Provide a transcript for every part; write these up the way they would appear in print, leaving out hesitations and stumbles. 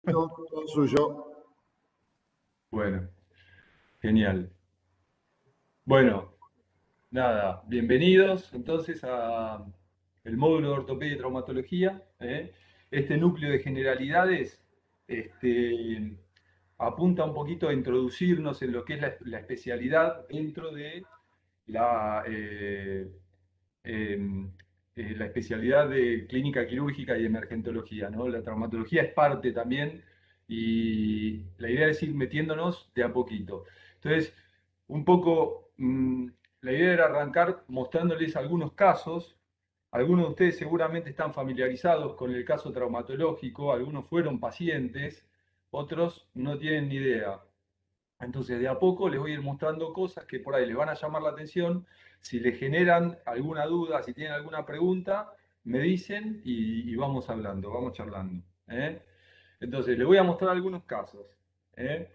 Todo suyo. Bueno, genial. Bueno, nada, bienvenidos entonces a el módulo de ortopedia y traumatología. Este núcleo de generalidades este, apunta un poquito a introducirnos en lo que es la especialidad dentro de la, em, la especialidad de clínica quirúrgica y emergentología, ¿no? La traumatología es parte también y la idea es ir metiéndonos de a poquito. Entonces, un poco, la idea era arrancar mostrándoles algunos casos. Algunos de ustedes seguramente están familiarizados con el caso traumatológico, algunos fueron pacientes, otros no tienen ni idea. Entonces, de a poco les voy a ir mostrando cosas que por ahí les van a llamar la atención. Si les generan alguna duda, si tienen alguna pregunta, me dicen y vamos hablando, vamos charlando. ¿Eh? Entonces, les voy a mostrar algunos casos. ¿Eh?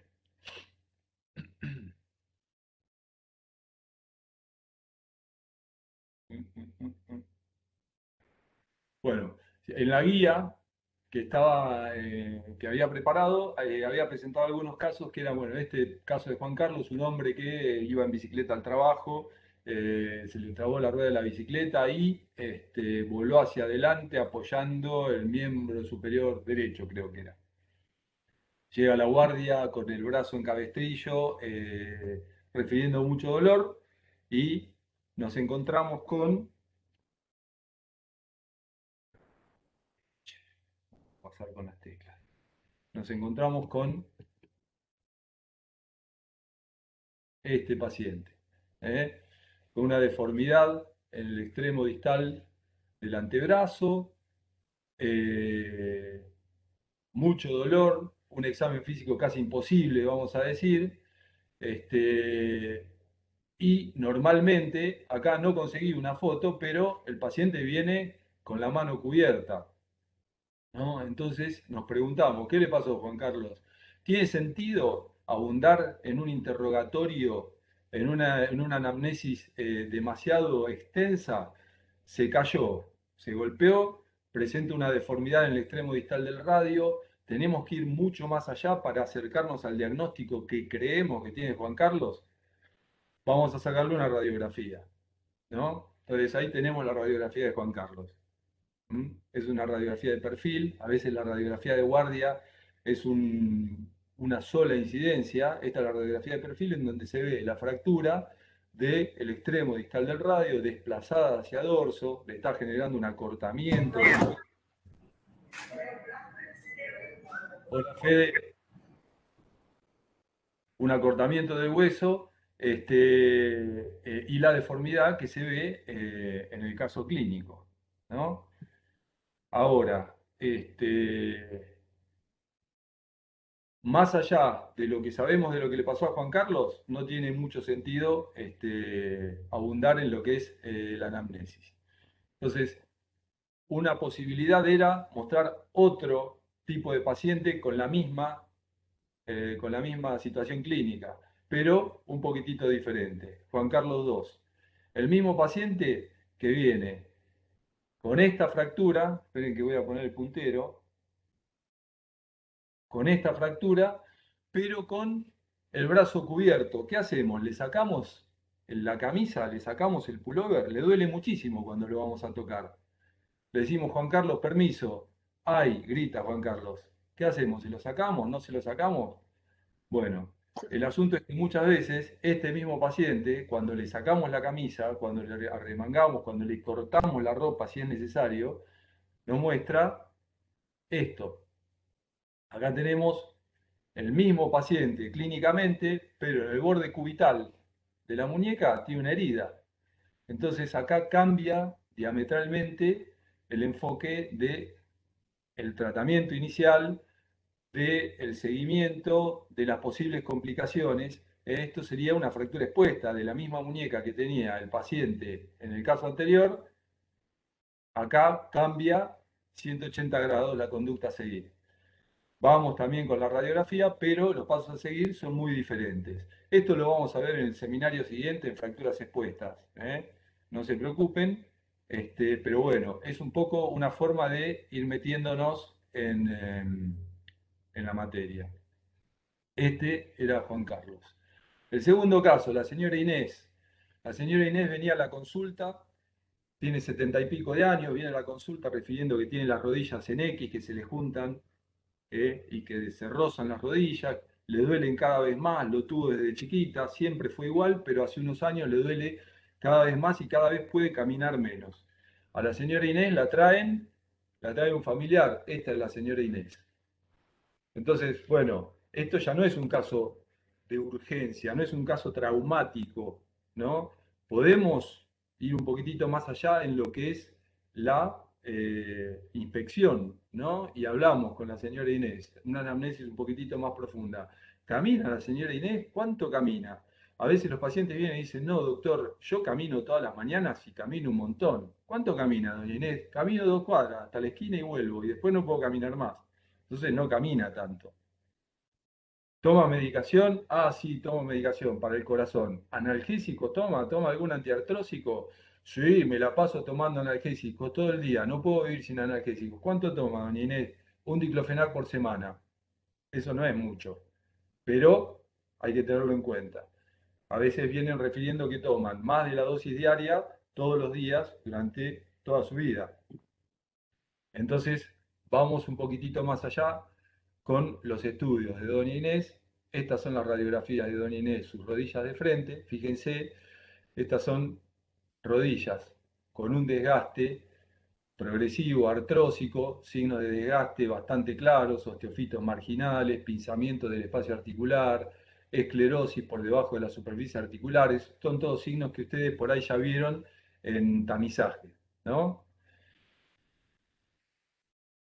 Bueno, en la guía que había preparado, había presentado algunos casos que eran, bueno, este caso de Juan Carlos, un hombre que iba en bicicleta al trabajo, se le trabó la rueda de la bicicleta y voló hacia adelante apoyando el miembro superior derecho, creo que era. Llega la guardia con el brazo en cabestrillo, refiriendo mucho dolor, y nos encontramos con, pasar con las teclas, nos encontramos con este paciente, ¿eh? Con una deformidad en el extremo distal del antebrazo, eh, mucho dolor, un examen físico casi imposible, vamos a decir, este, y normalmente, acá no conseguí una foto, pero el paciente viene con la mano cubierta, ¿no? Entonces nos preguntamos, ¿qué le pasó, Juan Carlos? ¿Tiene sentido abundar en un interrogatorio, en una anamnesis demasiado extensa? Se cayó, se golpeó, presenta una deformidad en el extremo distal del radio. Tenemos que ir mucho más allá para acercarnos al diagnóstico que creemos que tiene Juan Carlos. Vamos a sacarle una radiografía, ¿no? Entonces ahí tenemos la radiografía de Juan Carlos. Es una radiografía de perfil, a veces la radiografía de guardia es una sola incidencia. Esta es la radiografía de perfil en donde se ve la fractura del extremo distal del radio desplazada hacia dorso, le está generando un acortamiento del hueso. Hola Fede, un acortamiento del hueso y la deformidad que se ve en el caso clínico, ¿no? Ahora, más allá de lo que sabemos de lo que le pasó a Juan Carlos, no tiene mucho sentido abundar en lo que es la anamnesis. Entonces, una posibilidad era mostrar otro tipo de paciente con la misma situación clínica, pero un poquitito diferente. Juan Carlos II. El mismo paciente que viene con esta fractura, esperen que voy a poner el puntero, con esta fractura, pero con el brazo cubierto. ¿Qué hacemos? ¿Le sacamos la camisa? ¿Le sacamos el pullover? Le duele muchísimo cuando lo vamos a tocar. Le decimos, Juan Carlos, permiso. ¡Ay! Grita Juan Carlos. ¿Qué hacemos? ¿Se lo sacamos? ¿No se lo sacamos? Bueno, el asunto es que muchas veces este mismo paciente, cuando le sacamos la camisa, cuando le arremangamos, cuando le cortamos la ropa si es necesario, nos muestra esto. Acá tenemos el mismo paciente clínicamente, pero en el borde cubital de la muñeca tiene una herida. Entonces acá cambia diametralmente el enfoque del tratamiento inicial, del seguimiento, de las posibles complicaciones. Esto sería una fractura expuesta de la misma muñeca que tenía el paciente en el caso anterior. Acá cambia 180 grados la conducta a seguir. Vamos también con la radiografía, pero los pasos a seguir son muy diferentes. Esto lo vamos a ver en el seminario siguiente, en fracturas expuestas. ¿Eh? No se preocupen, pero bueno, es un poco una forma de ir metiéndonos en la materia. Este era Juan Carlos. El segundo caso, la señora Inés. La señora Inés venía a la consulta, tiene 70 y pico de años, viene a la consulta refiriendo que tiene las rodillas en X, que se le juntan y que se rozan las rodillas, le duelen cada vez más, lo tuvo desde chiquita, siempre fue igual, pero hace unos años le duele cada vez más y cada vez puede caminar menos. A la señora Inés la trae un familiar, esta es la señora Inés. Entonces, bueno, esto ya no es un caso de urgencia, no es un caso traumático, ¿no? Podemos ir un poquitito más allá en lo que es la inspección, ¿no? Y hablamos con la señora Inés, una anamnesis un poquitito más profunda. ¿Camina la señora Inés? ¿Cuánto camina? A veces los pacientes vienen y dicen, no, doctor, yo camino todas las mañanas y camino un montón. ¿Cuánto camina, doña Inés? Camino 2 cuadras hasta la esquina y vuelvo, y después no puedo caminar más. Entonces no camina tanto. ¿Toma medicación? Ah, sí, tomo medicación para el corazón. ¿Analgésico toma algún antiartrósico? Sí, me la paso tomando analgésicos todo el día, no puedo vivir sin analgésicos. ¿Cuánto toma, doña Inés? Un diclofenac por semana. Eso no es mucho, pero hay que tenerlo en cuenta. A veces vienen refiriendo que toman más de la dosis diaria todos los días durante toda su vida. Entonces, vamos un poquitito más allá con los estudios de doña Inés. Estas son las radiografías de doña Inés, sus rodillas de frente. Fíjense, estas son rodillas con un desgaste progresivo, artrósico, signos de desgaste bastante claros, osteofitos marginales, pinzamiento del espacio articular, esclerosis por debajo de las superficies articulares. Son todos signos que ustedes por ahí ya vieron en tamizaje, ¿no?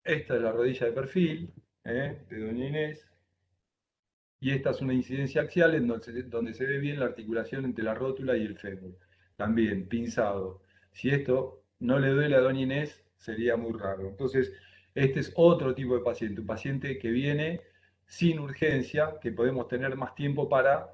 Esta es la rodilla de perfil, de doña Inés. Y esta es una incidencia axial en donde se ve bien la articulación entre la rótula y el fémur. También pinzado. Si esto no le duele a doña Inés, sería muy raro. Entonces, este es otro tipo de paciente, un paciente que viene sin urgencia, que podemos tener más tiempo para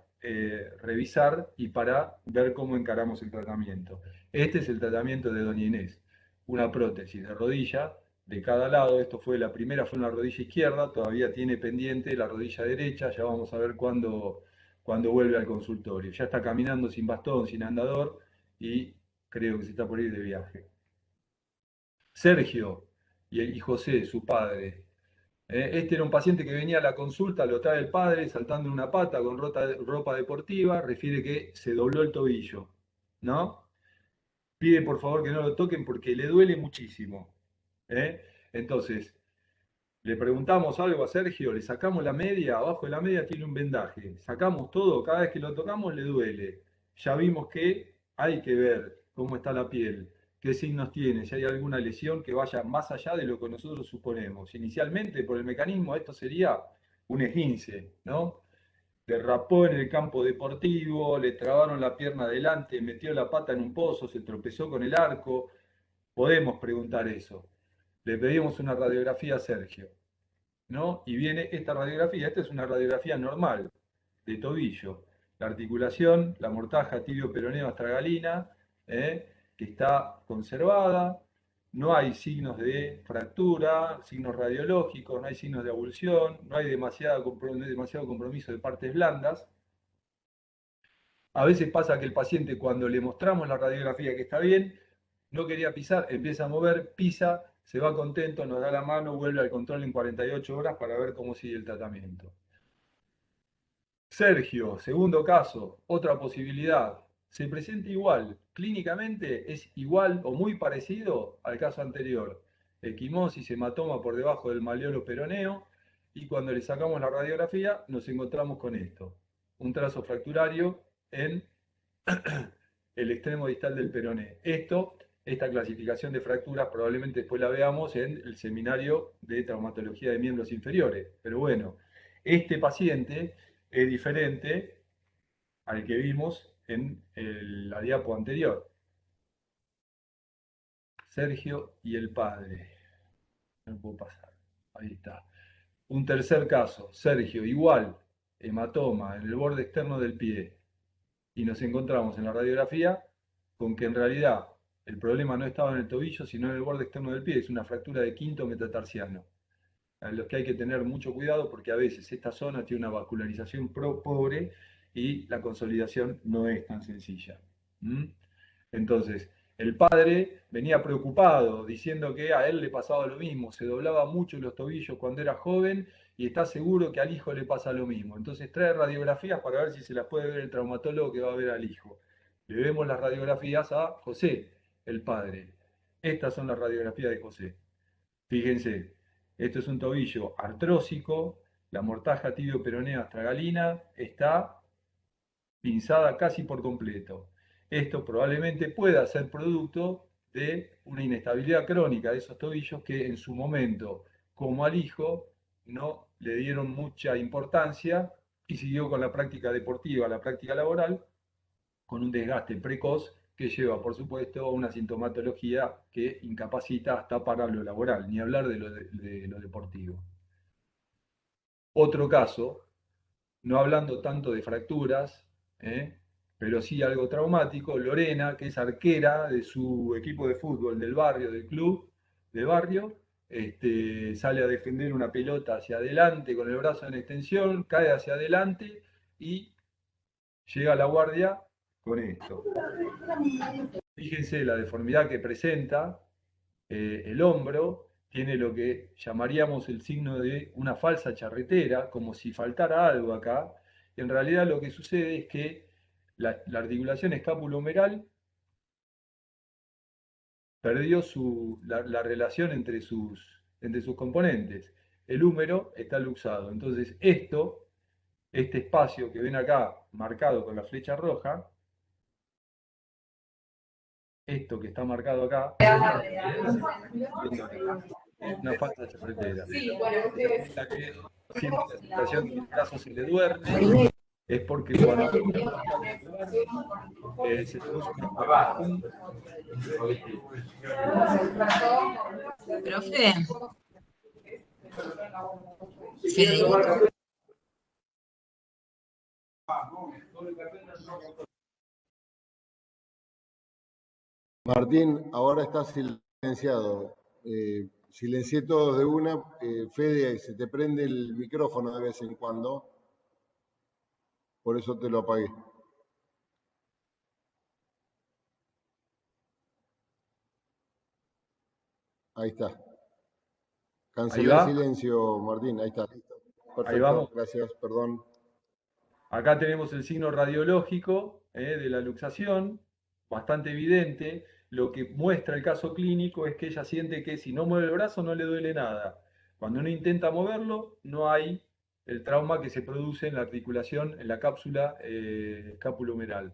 revisar y para ver cómo encaramos el tratamiento. Este es el tratamiento de doña Inés. Una prótesis de rodilla de cada lado. Esto fue la primera, fue en la rodilla izquierda, todavía tiene pendiente la rodilla derecha, ya vamos a ver cuándo vuelve al consultorio. Ya está caminando sin bastón, sin andador y creo que se está por ir de viaje. Sergio y José, su padre. Este era un paciente que venía a la consulta, lo trae el padre saltando en una pata con ropa deportiva, refiere que se dobló el tobillo, ¿no? Pide por favor que no lo toquen porque le duele muchísimo. ¿eh? Entonces, le preguntamos algo a Sergio, le sacamos la media, abajo de la media tiene un vendaje, sacamos todo, cada vez que lo tocamos le duele. Ya vimos que hay que ver cómo está la piel, qué signos tiene, si hay alguna lesión que vaya más allá de lo que nosotros suponemos. Inicialmente, por el mecanismo, esto sería un esguince, ¿no? Derrapó en el campo deportivo, le trabaron la pierna adelante, metió la pata en un pozo, se tropezó con el arco. Podemos preguntar eso. Le pedimos una radiografía a Sergio. ¿No? Y viene esta radiografía, esta es una radiografía normal de tobillo. La articulación, la mortaja tibio-peroneo astragalina, que está conservada, no hay signos de fractura, signos radiológicos, no hay signos de avulsión, no hay demasiado compromiso de partes blandas. A veces pasa que el paciente cuando le mostramos la radiografía que está bien, no quería pisar, empieza a mover, pisa, se va contento, nos da la mano, vuelve al control en 48 horas para ver cómo sigue el tratamiento. Sergio, segundo caso, otra posibilidad. Se presenta igual, clínicamente es igual o muy parecido al caso anterior. Equimosis, hematoma por debajo del malleolo peroneo y cuando le sacamos la radiografía nos encontramos con esto, un trazo fracturario en el extremo distal del peroné. Esta clasificación de fracturas probablemente después la veamos en el seminario de traumatología de miembros inferiores. Pero bueno, este paciente es diferente al que vimos en la diapo anterior. Sergio y el padre. No puedo pasar. Ahí está. Un tercer caso. Sergio, igual, hematoma en el borde externo del pie. Y nos encontramos en la radiografía con que en realidad el problema no estaba en el tobillo, sino en el borde externo del pie. Es una fractura de quinto metatarsiano. a los que hay que tener mucho cuidado porque a veces esta zona tiene una vascularización pobre y la consolidación no es tan sencilla. ¿Mm? Entonces, el padre venía preocupado, diciendo que a él le pasaba lo mismo, se doblaba mucho los tobillos cuando era joven y está seguro que al hijo le pasa lo mismo. Entonces trae radiografías para ver si se las puede ver el traumatólogo que va a ver al hijo. Le vemos las radiografías a José, el padre. Estas son las radiografías de José. Fíjense, esto es un tobillo artrósico, la mortaja tibio-peronea astragalina está pinzada casi por completo. Esto probablemente pueda ser producto de una inestabilidad crónica de esos tobillos que en su momento, como al hijo, no le dieron mucha importancia y siguió con la práctica deportiva, la práctica laboral, con un desgaste precoz que lleva, por supuesto, a una sintomatología que incapacita hasta para lo laboral, ni hablar de lo deportivo. Otro caso, no hablando tanto de fracturas, ¿eh? Pero sí algo traumático, Lorena, que es arquera de su equipo de fútbol del barrio, del club de barrio, sale a defender una pelota hacia adelante con el brazo en extensión, cae hacia adelante y llega a la guardia con esto. Fíjense la deformidad que presenta, el hombro, tiene lo que llamaríamos el signo de una falsa charretera, como si faltara algo acá. Y en realidad lo que sucede es que la articulación escapulohumeral perdió la relación entre sus componentes. El húmero está luxado. Entonces este espacio que ven acá marcado con la flecha roja, esto que está marcado acá, es una falsa charretera. Significa que siempre la sensación que el brazo se le duerme es porque cuando se produce una formación. Profe, Federico. Martín, ahora estás silenciado. Silencié todos de una. Fede, se te prende el micrófono de vez en cuando. Por eso te lo apagué. Ahí está. Ahí Cancelé el va, silencio, Martín. Ahí está. ahí Perfecto, vamos. gracias, perdón. Acá tenemos el signo radiológico de la luxación, bastante evidente. Lo que muestra el caso clínico es que ella siente que si no mueve el brazo no le duele nada. Cuando uno intenta moverlo, no hay el trauma que se produce en la articulación, en la cápsula escapulohumeral.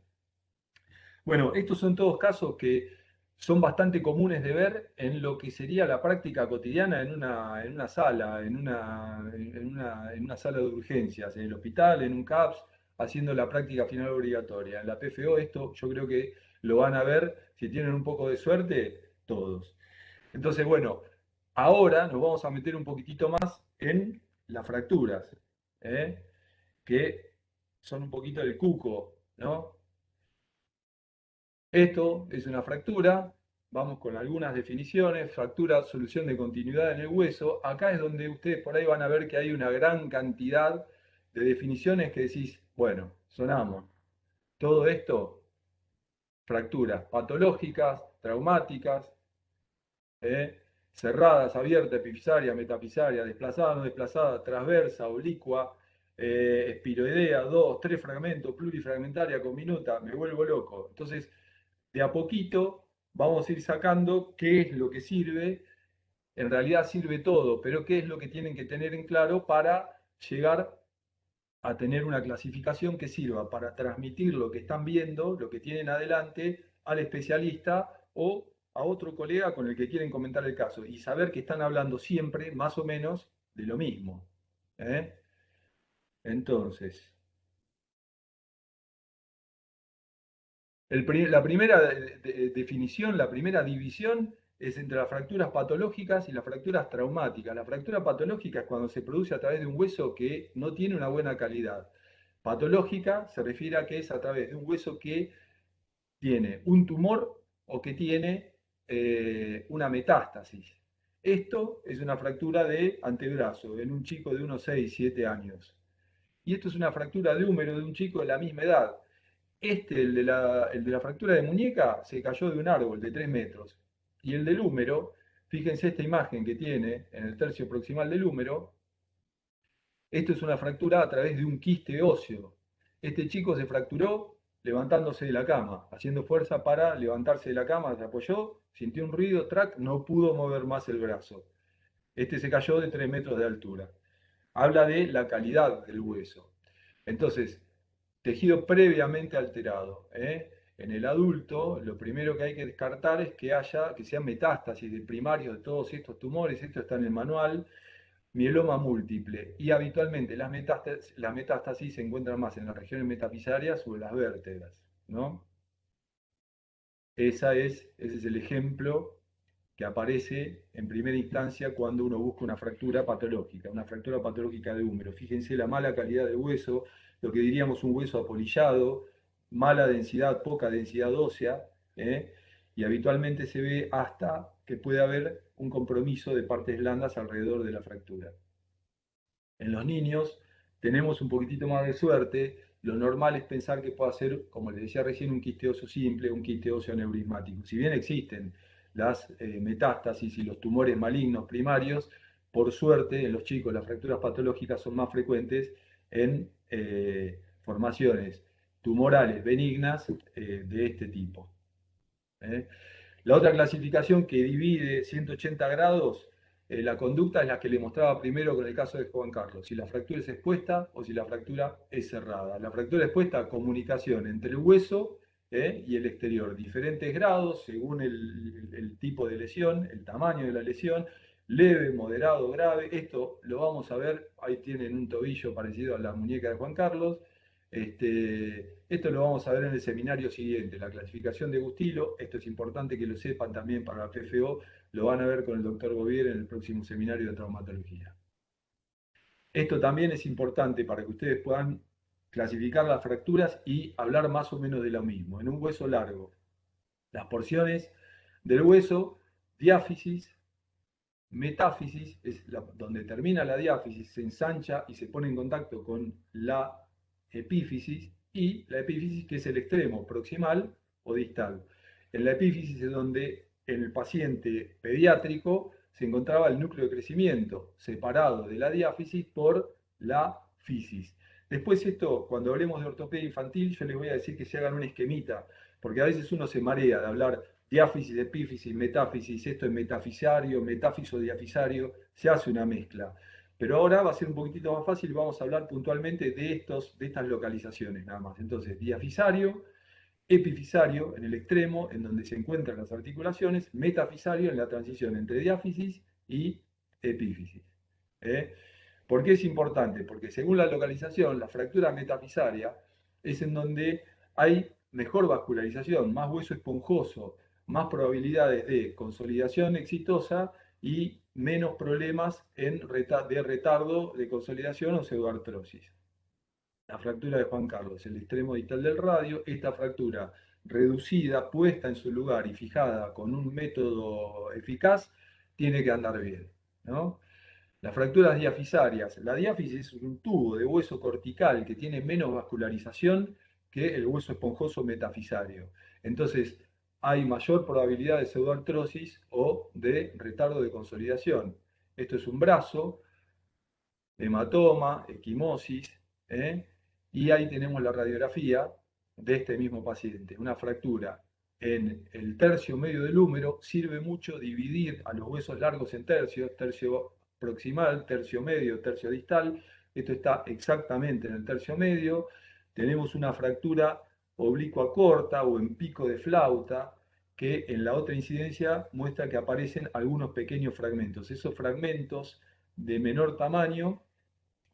Bueno, estos son todos casos que son bastante comunes de ver en lo que sería la práctica cotidiana en una sala, en una sala de urgencias, en el hospital, en un CAPS, haciendo la práctica final obligatoria. En la PFO esto yo creo que lo van a ver, si tienen un poco de suerte, todos. Entonces, bueno, ahora nos vamos a meter un poquitito más en las fracturas, ¿eh? Que son un poquito el cuco, ¿no? Esto es una fractura, vamos con algunas definiciones, fractura, solución de continuidad en el hueso. Acá es donde ustedes por ahí van a ver que hay una gran cantidad de definiciones que decís, bueno, sonamos. Todo esto, fracturas patológicas, traumáticas, ¿eh? Cerradas, abiertas, epifisaria, metafisaria, desplazada, no desplazada, transversa, oblicua, espiroidea, dos, tres fragmentos, plurifragmentaria, con minuta, me vuelvo loco. Entonces, de a poquito vamos a ir sacando qué es lo que sirve. En realidad sirve todo, pero qué es lo que tienen que tener en claro para llegar a tener una clasificación que sirva para transmitir lo que están viendo, lo que tienen adelante, al especialista o a otro colega con el que quieren comentar el caso y saber que están hablando siempre más o menos de lo mismo. ¿Eh? Entonces, la primera definición, la primera división es entre las fracturas patológicas y las fracturas traumáticas. La fractura patológica es cuando se produce a través de un hueso que no tiene una buena calidad. Patológica se refiere a que es a través de un hueso que tiene un tumor o que tiene una metástasis. Esto es una fractura de antebrazo en un chico de unos 6, 7 años. Y esto es una fractura de húmero de un chico de la misma edad. El de la fractura de muñeca, se cayó de un árbol de 3 metros. Y el del húmero, fíjense esta imagen que tiene en el tercio proximal del húmero, esto es una fractura a través de un quiste óseo. Este chico se fracturó levantándose de la cama, haciendo fuerza para levantarse de la cama, se apoyó, sintió un ruido, track, no pudo mover más el brazo. Este se cayó de 3 metros de altura. Habla de la calidad del hueso. Entonces, tejido previamente alterado. En el adulto, lo primero que hay que descartar es que sean metástasis de primarios de todos estos tumores. Esto está en el manual. Mieloma múltiple. Y habitualmente las metástasis se encuentran más en las regiones metafisarias o en las vértebras, ¿no? Ese es el ejemplo que aparece en primera instancia cuando uno busca una fractura patológica de húmero. Fíjense la mala calidad del hueso, lo que diríamos un hueso apolillado, mala densidad, poca densidad ósea, ¿eh? Y habitualmente se ve hasta que puede haber un compromiso de partes blandas alrededor de la fractura. En los niños tenemos un poquitito más de suerte. Lo normal es pensar que pueda ser, como les decía recién, un quiste óseo simple, un quiste óseo aneurismático. Si bien existen las metástasis y los tumores malignos primarios, por suerte en los chicos las fracturas patológicas son más frecuentes en formaciones tumorales benignas de este tipo. ¿eh? La otra clasificación que divide 180 grados, la conducta es la que le mostraba primero con el caso de Juan Carlos, si la fractura es expuesta o si la fractura es cerrada. La fractura expuesta, comunicación entre el hueso y el exterior, diferentes grados según el tipo de lesión, el tamaño de la lesión, leve, moderado, grave. Esto lo vamos a ver, ahí tienen un tobillo parecido a la muñeca de Juan Carlos. Esto lo vamos a ver en el seminario siguiente, la clasificación de Gustilo. Esto es importante que lo sepan también para la PFO. Lo van a ver con el doctor Govier en el próximo seminario de traumatología. Esto también es importante para que ustedes puedan clasificar las fracturas y hablar más o menos de lo mismo. En un hueso largo, las porciones del hueso, diáfisis, metáfisis, es donde termina la diáfisis, se ensancha y se pone en contacto con la epífisis, y la epífisis que es el extremo proximal o distal. En la epífisis es donde en el paciente pediátrico se encontraba el núcleo de crecimiento, separado de la diáfisis por la fisis. Después esto, cuando hablemos de ortopedia infantil, yo les voy a decir que se hagan un esquemita, porque a veces uno se marea de hablar diáfisis, epífisis, metáfisis, esto es metafisario, metáfiso diafisario, se hace una mezcla. Pero ahora va a ser un poquitito más fácil, vamos a hablar puntualmente de estas localizaciones nada más. Entonces, diafisario, epifisario en el extremo, en donde se encuentran las articulaciones, metafisario en la transición entre diáfisis y epífisis. ¿eh? ¿Por qué es importante? Porque según la localización, la fractura metafisaria es en donde hay mejor vascularización, más hueso esponjoso, más probabilidades de consolidación exitosa y menos problemas de retardo de consolidación o pseudoartrosis. La fractura de Juan Carlos, el extremo distal del radio, esta fractura reducida, puesta en su lugar y fijada con un método eficaz, tiene que andar bien, ¿no? Las fracturas diafisarias. La diáfisis es un tubo de hueso cortical que tiene menos vascularización que el hueso esponjoso metafisario. Entonces, hay mayor probabilidad de pseudoartrosis o de retardo de consolidación. Esto es un brazo, hematoma, equimosis, ¿eh? Y ahí tenemos la radiografía de este mismo paciente. Una fractura en el tercio medio del húmero. Sirve mucho dividir a los huesos largos en tercios, tercio proximal, tercio medio, tercio distal. Esto está exactamente en el tercio medio. Tenemos una fractura oblicua corta o en pico de flauta, que en la otra incidencia muestra que aparecen algunos pequeños fragmentos. Esos fragmentos de menor tamaño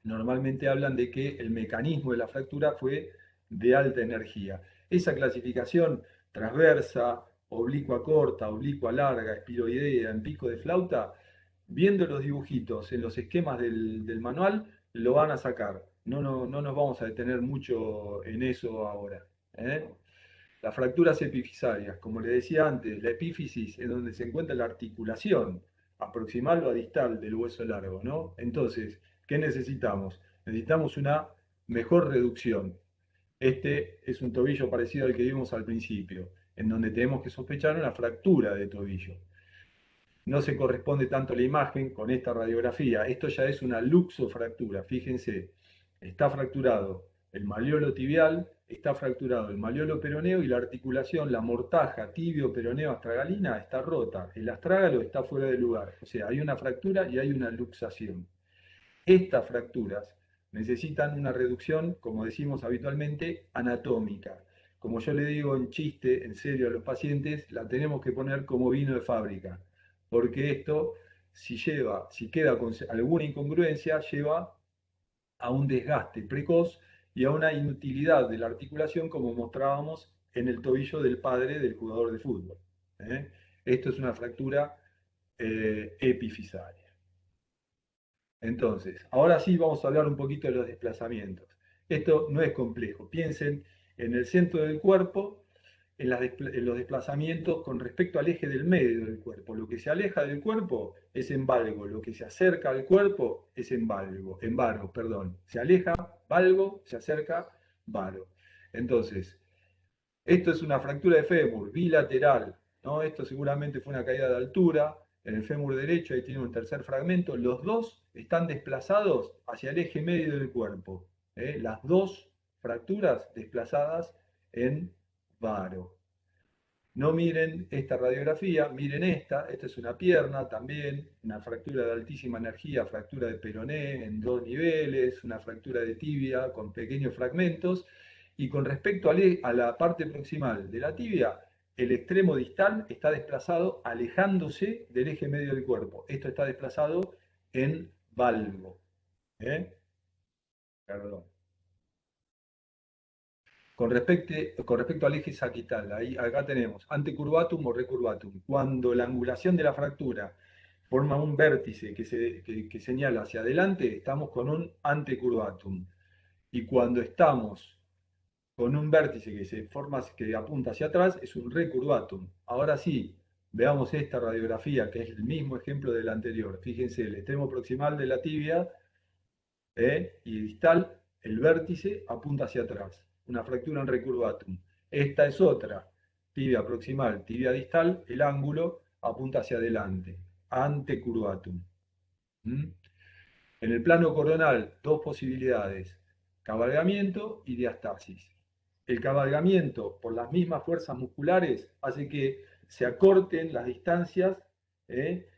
normalmente hablan de que el mecanismo de la fractura fue de alta energía. Esa clasificación transversa, oblicua corta, oblicua larga, espiroidea, en pico de flauta, viendo los dibujitos en los esquemas del manual, lo van a sacar. No nos vamos a detener mucho en eso ahora. ¿eh? Las fracturas epifisarias, como les decía antes, la epífisis es donde se encuentra la articulación a proximal o a distal del hueso largo, ¿no? Entonces, ¿qué necesitamos? Necesitamos una mejor reducción. Este es un tobillo parecido al que vimos al principio, en donde tenemos que sospechar una fractura de tobillo. No se corresponde tanto la imagen con esta radiografía. Esto ya es una luxofractura. Fíjense, está fracturado el malleolo tibial, está fracturado el malleolo peroneo y la articulación, la mortaja tibio-peroneo astragalina está rota. El astrágalo está fuera de lugar. O sea, hay una fractura y hay una luxación. Estas fracturas necesitan una reducción, como decimos habitualmente, anatómica. Como yo le digo en chiste, en serio a los pacientes, la tenemos que poner como vino de fábrica, porque esto, si queda con alguna incongruencia, lleva a un desgaste precoz y a una inutilidad de la articulación, como mostrábamos en el tobillo del padre del jugador de fútbol. ¿eh? Esto es una fractura epifisaria. Entonces, ahora sí vamos a hablar un poquito de los desplazamientos. Esto no es complejo. Piensen en el centro del cuerpo, en los desplazamientos con respecto al eje del medio del cuerpo. Lo que se aleja del cuerpo es en valgo, lo que se acerca al cuerpo es en varo, perdón. Se aleja valgo, se acerca varo. Entonces, esto es una fractura de fémur bilateral, ¿no? Esto seguramente fue una caída de altura. En el fémur derecho, ahí tiene un tercer fragmento. Los dos están desplazados hacia el eje medio del cuerpo. Las dos fracturas desplazadas en varo. No miren esta radiografía, miren esta. Esta es una pierna también, una fractura de altísima energía, fractura de peroné en 2 niveles, una fractura de tibia con pequeños fragmentos. Y con respecto a la parte proximal de la tibia, el extremo distal está desplazado alejándose del eje medio del cuerpo. Esto está desplazado en valgo. Perdón. Con respecto al eje saquital, acá tenemos antecurvatum o recurvatum. Cuando la angulación de la fractura forma un vértice que señala hacia adelante, estamos con un antecurvatum. Y cuando estamos con un vértice que apunta hacia atrás, es un recurvatum. Ahora sí, veamos esta radiografía, que es el mismo ejemplo del anterior. Fíjense, el extremo proximal de la tibia y distal, el vértice apunta hacia atrás, una fractura en recurvatum. Esta es otra, tibia proximal, tibia distal, el ángulo apunta hacia adelante, antecurvatum. ¿Mm? En el plano coronal, dos posibilidades, cabalgamiento y diastasis. El cabalgamiento, por las mismas fuerzas musculares, hace que se acorten las distancias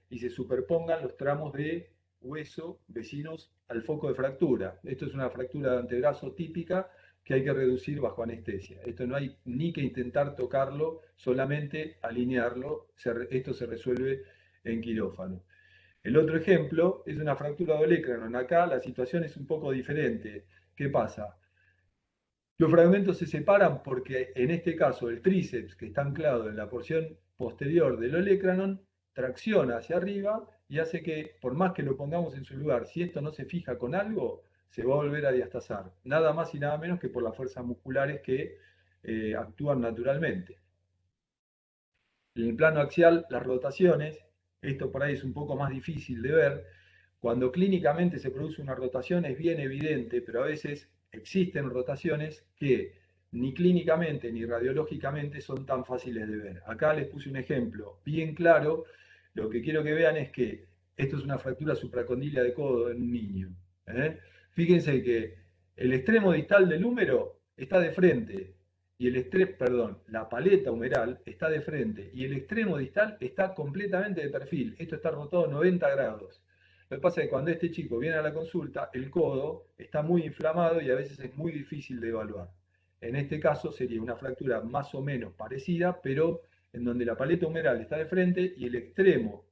y se superpongan los tramos de hueso vecinos al foco de fractura. Esto es una fractura de antebrazo típica que hay que reducir bajo anestesia. Esto no hay ni que intentar tocarlo, solamente alinearlo. Esto se resuelve en quirófano. El otro ejemplo es una fractura de olecranon. Acá la situación es un poco diferente. ¿Qué pasa? Los fragmentos se separan porque en este caso el tríceps que está anclado en la porción posterior del olecranon tracciona hacia arriba y hace que, por más que lo pongamos en su lugar, si esto no se fija con algo, se va a volver a diastasar. Nada más y nada menos que por las fuerzas musculares que actúan naturalmente. En el plano axial, las rotaciones, esto por ahí es un poco más difícil de ver, cuando clínicamente se produce una rotación es bien evidente, pero a veces existen rotaciones que ni clínicamente ni radiológicamente son tan fáciles de ver. Acá les puse un ejemplo bien claro. Lo que quiero que vean es que esto es una fractura supracondilia de codo en un niño. Fíjense que el extremo distal del húmero está de frente y la paleta humeral está de frente y el extremo distal está completamente de perfil. Esto está rotado 90 grados. Lo que pasa es que cuando este chico viene a la consulta, el codo está muy inflamado y a veces es muy difícil de evaluar. En este caso sería una fractura más o menos parecida, pero en donde la paleta humeral está de frente y el extremo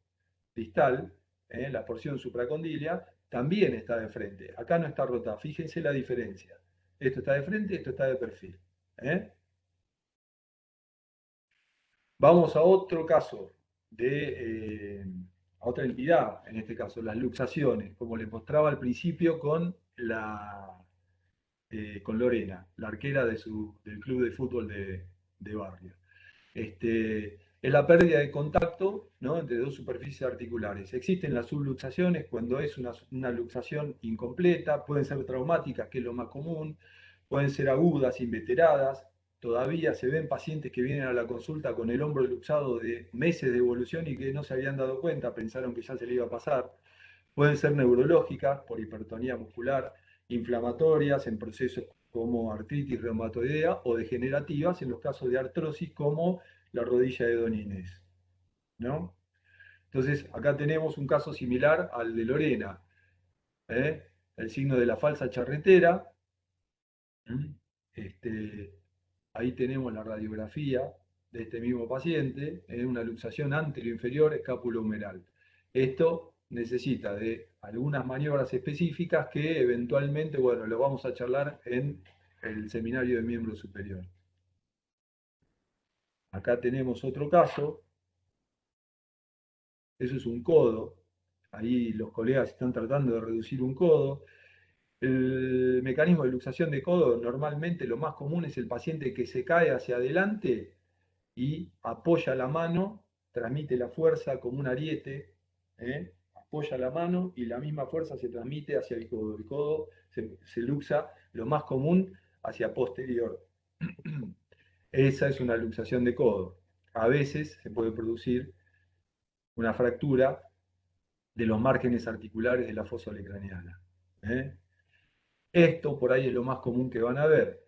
distal, la porción supracondilia, también está de frente. Acá no está rota. Fíjense la diferencia. Esto está de frente, esto está de perfil. Vamos a otro caso a otra entidad, en este caso, las luxaciones, como les mostraba al principio con Lorena, la arquera del club de fútbol de barrio. es la pérdida de contacto, ¿no?, entre dos superficies articulares. Existen las subluxaciones cuando es una luxación incompleta, pueden ser traumáticas, que es lo más común, pueden ser agudas, inveteradas. Todavía se ven pacientes que vienen a la consulta con el hombro luxado de meses de evolución y que no se habían dado cuenta, pensaron que ya se le iba a pasar. Pueden ser neurológicas por hipertonía muscular, inflamatorias en procesos como artritis reumatoidea o degenerativas en los casos de artrosis como la rodilla de Don Inés, ¿no? Entonces, acá tenemos un caso similar al de Lorena, ¿eh? El signo de la falsa charretera. Este, ahí tenemos la radiografía de este mismo paciente en una luxación anteroinferior escápulo-humeral. Esto necesita de algunas maniobras específicas que eventualmente, bueno, lo vamos a charlar en el seminario de miembro superior. Acá tenemos otro caso. Eso es un codo. Ahí los colegas están tratando de reducir un codo. El mecanismo de luxación de codo, normalmente lo más común es el paciente que se cae hacia adelante y apoya la mano, transmite la fuerza como un ariete, apoya la mano y la misma fuerza se transmite hacia el codo. El codo se luxa, lo más común, hacia posterior. Esa es una luxación de codo. A veces se puede producir una fractura de los márgenes articulares de la fosa olecraniana. Esto por ahí es lo más común que van a ver.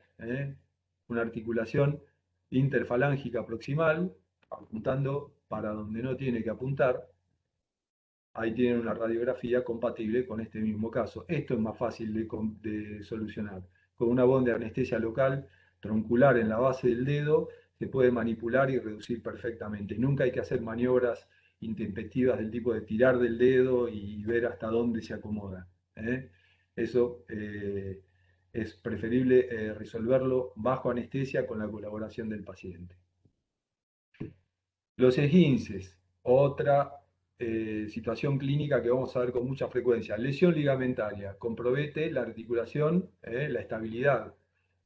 Una articulación interfalángica proximal, apuntando para donde no tiene que apuntar. Ahí tienen una radiografía compatible con este mismo caso. Esto es más fácil de solucionar. Con una bonda de anestesia local troncular en la base del dedo se puede manipular y reducir perfectamente. Nunca hay que hacer maniobras intempestivas del tipo de tirar del dedo y ver hasta dónde se acomoda. Eso es preferible resolverlo bajo anestesia con la colaboración del paciente. Los esguinces, otra situación clínica que vamos a ver con mucha frecuencia. Lesión ligamentaria, compromete la articulación, la estabilidad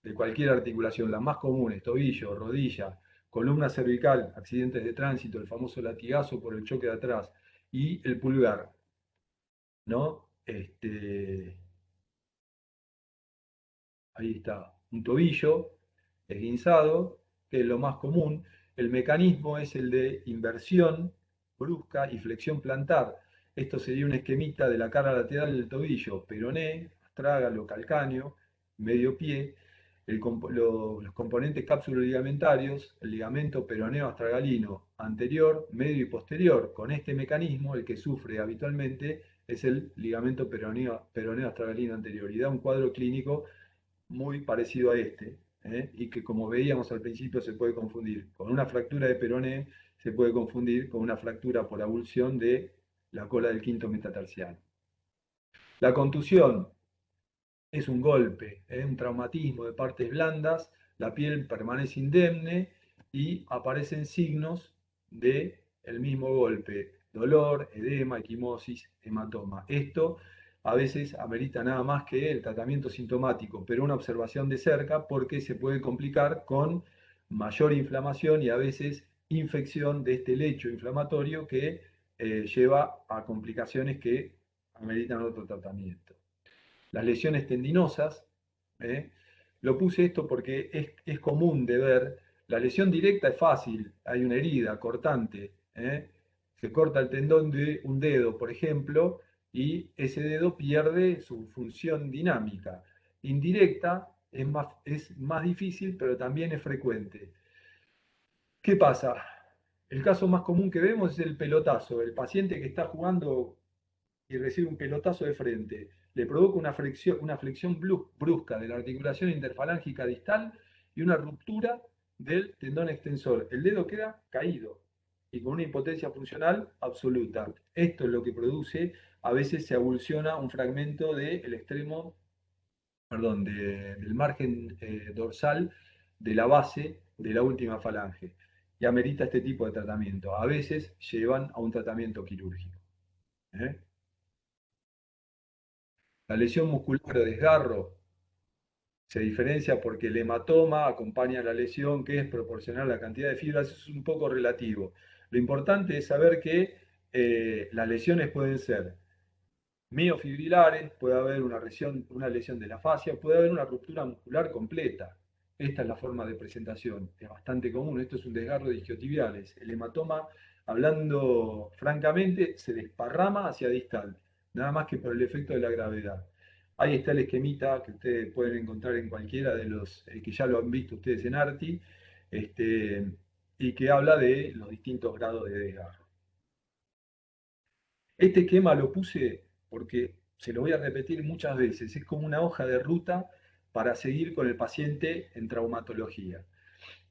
de cualquier articulación, las más comunes, tobillo, rodilla, columna cervical, accidentes de tránsito, el famoso latigazo por el choque de atrás, y el pulgar, ¿no? Ahí está, un tobillo esguinzado, que es lo más común. El mecanismo es el de inversión brusca y flexión plantar. Esto sería un esquemita de la cara lateral del tobillo, peroné, astrágalo, calcáneo, medio pie. Los componentes cápsulo-ligamentarios, el ligamento peroneo astragalino anterior, medio y posterior. Con este mecanismo, el que sufre habitualmente es el ligamento peroneo astragalino anterior y da un cuadro clínico muy parecido a este, y que como veíamos al principio se puede confundir. Con una fractura de peroné se puede confundir con una fractura por abulsión de la cola del quinto metatarsiano. La contusión es un golpe, un traumatismo de partes blandas, la piel permanece indemne y aparecen signos del mismo golpe, dolor, edema, equimosis, hematoma. Esto a veces amerita nada más que el tratamiento sintomático, pero una observación de cerca porque se puede complicar con mayor inflamación y a veces infección de este lecho inflamatorio que lleva a complicaciones que ameritan otro tratamiento. Las lesiones tendinosas, lo puse esto porque es común de ver. La lesión directa es fácil, hay una herida cortante, se corta el tendón de un dedo, por ejemplo, y ese dedo pierde su función dinámica. Indirecta es más difícil, pero también es frecuente. ¿Qué pasa? El caso más común que vemos es el pelotazo, el paciente que está jugando y recibe un pelotazo de frente. Le provoca una flexión brusca de la articulación interfalángica distal y una ruptura del tendón extensor. El dedo queda caído y con una impotencia funcional absoluta. Esto es lo que produce, a veces se avulsiona un fragmento del extremo, perdón, del margen dorsal de la base de la última falange. Y amerita este tipo de tratamiento. A veces llevan a un tratamiento quirúrgico. La lesión muscular o desgarro Se diferencia porque el hematoma acompaña a la lesión, que es proporcional a la cantidad de fibras, eso es un poco relativo. Lo importante es saber que las lesiones pueden ser miofibrilares, puede haber una lesión de la fascia, puede haber una ruptura muscular completa. Esta es la forma de presentación, es bastante común. Esto es un desgarro de isquiotibiales. El hematoma, hablando francamente, se desparrama hacia distal, nada más que por el efecto de la gravedad. Ahí está el esquemita que ustedes pueden encontrar en cualquiera de los que ya lo han visto ustedes en ARTI, y que habla de los distintos grados de desgarro. Este esquema lo puse porque se lo voy a repetir muchas veces. Es como una hoja de ruta para seguir con el paciente en traumatología,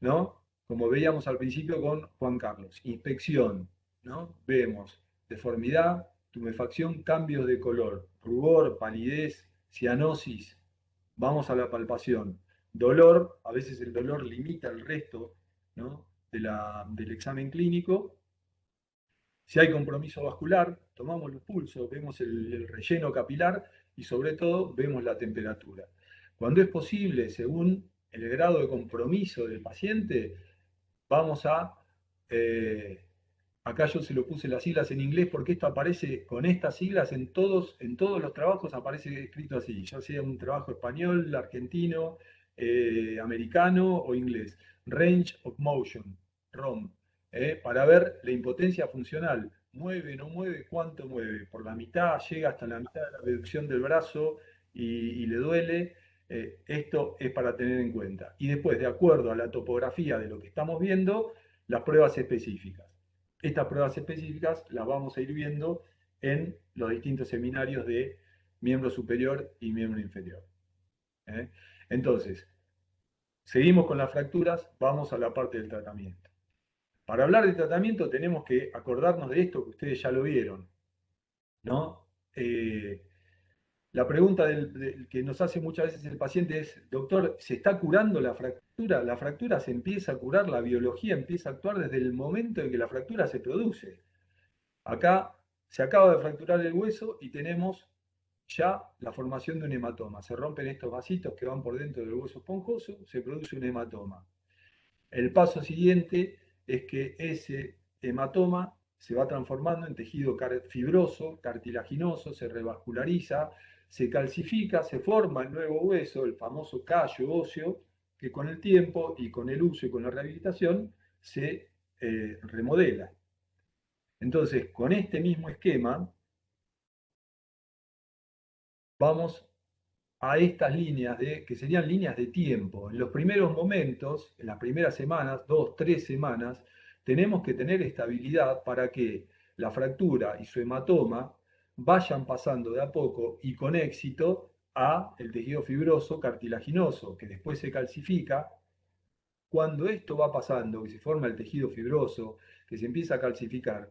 ¿no? Como veíamos al principio con Juan Carlos. Inspección, ¿no? Vemos deformidad, tumefacción, cambios de color, rubor, palidez, cianosis. Vamos a la palpación. Dolor, a veces el dolor limita el resto, ¿no? Del examen clínico. Si hay compromiso vascular, tomamos los pulsos, vemos el relleno capilar y sobre todo vemos la temperatura. Cuando es posible, según el grado de compromiso del paciente, vamos a, eh, acá yo se lo puse las siglas en inglés porque esto aparece con estas siglas en todos los trabajos aparece escrito así, ya sea un trabajo español, argentino, americano o inglés. Range of motion, ROM, para ver la impotencia funcional. Mueve, no mueve, cuánto mueve. Por la mitad, llega hasta la mitad de la reducción del brazo y le duele. Esto es para tener en cuenta. Y después, de acuerdo a la topografía de lo que estamos viendo, las pruebas específicas. Estas pruebas específicas las vamos a ir viendo en los distintos seminarios de miembro superior y miembro inferior. ¿Eh? Entonces, seguimos con las fracturas, vamos a la parte del tratamiento. Para hablar de tratamiento tenemos que acordarnos de esto que ustedes ya lo vieron, ¿no? La pregunta que nos hace muchas veces el paciente es, doctor, ¿se está curando la fractura? La fractura se empieza a curar, la biología empieza a actuar desde el momento en que la fractura se produce. Acá se acaba de fracturar el hueso y tenemos ya la formación de un hematoma. Se rompen estos vasitos que van por dentro del hueso esponjoso, se produce un hematoma. El paso siguiente es que ese hematoma se va transformando en tejido fibroso, cartilaginoso, se revasculariza, se calcifica, se forma el nuevo hueso, el famoso callo óseo, que con el tiempo y con el uso y con la rehabilitación se remodela. Entonces, con este mismo esquema, vamos a estas líneas que serían líneas de tiempo. En los primeros momentos, en las primeras semanas, 2, 3 semanas, tenemos que tener estabilidad para que la fractura y su hematoma vayan pasando de a poco y con éxito a el tejido fibroso cartilaginoso, que después se calcifica. Cuando esto va pasando, que se forma el tejido fibroso, que se empieza a calcificar,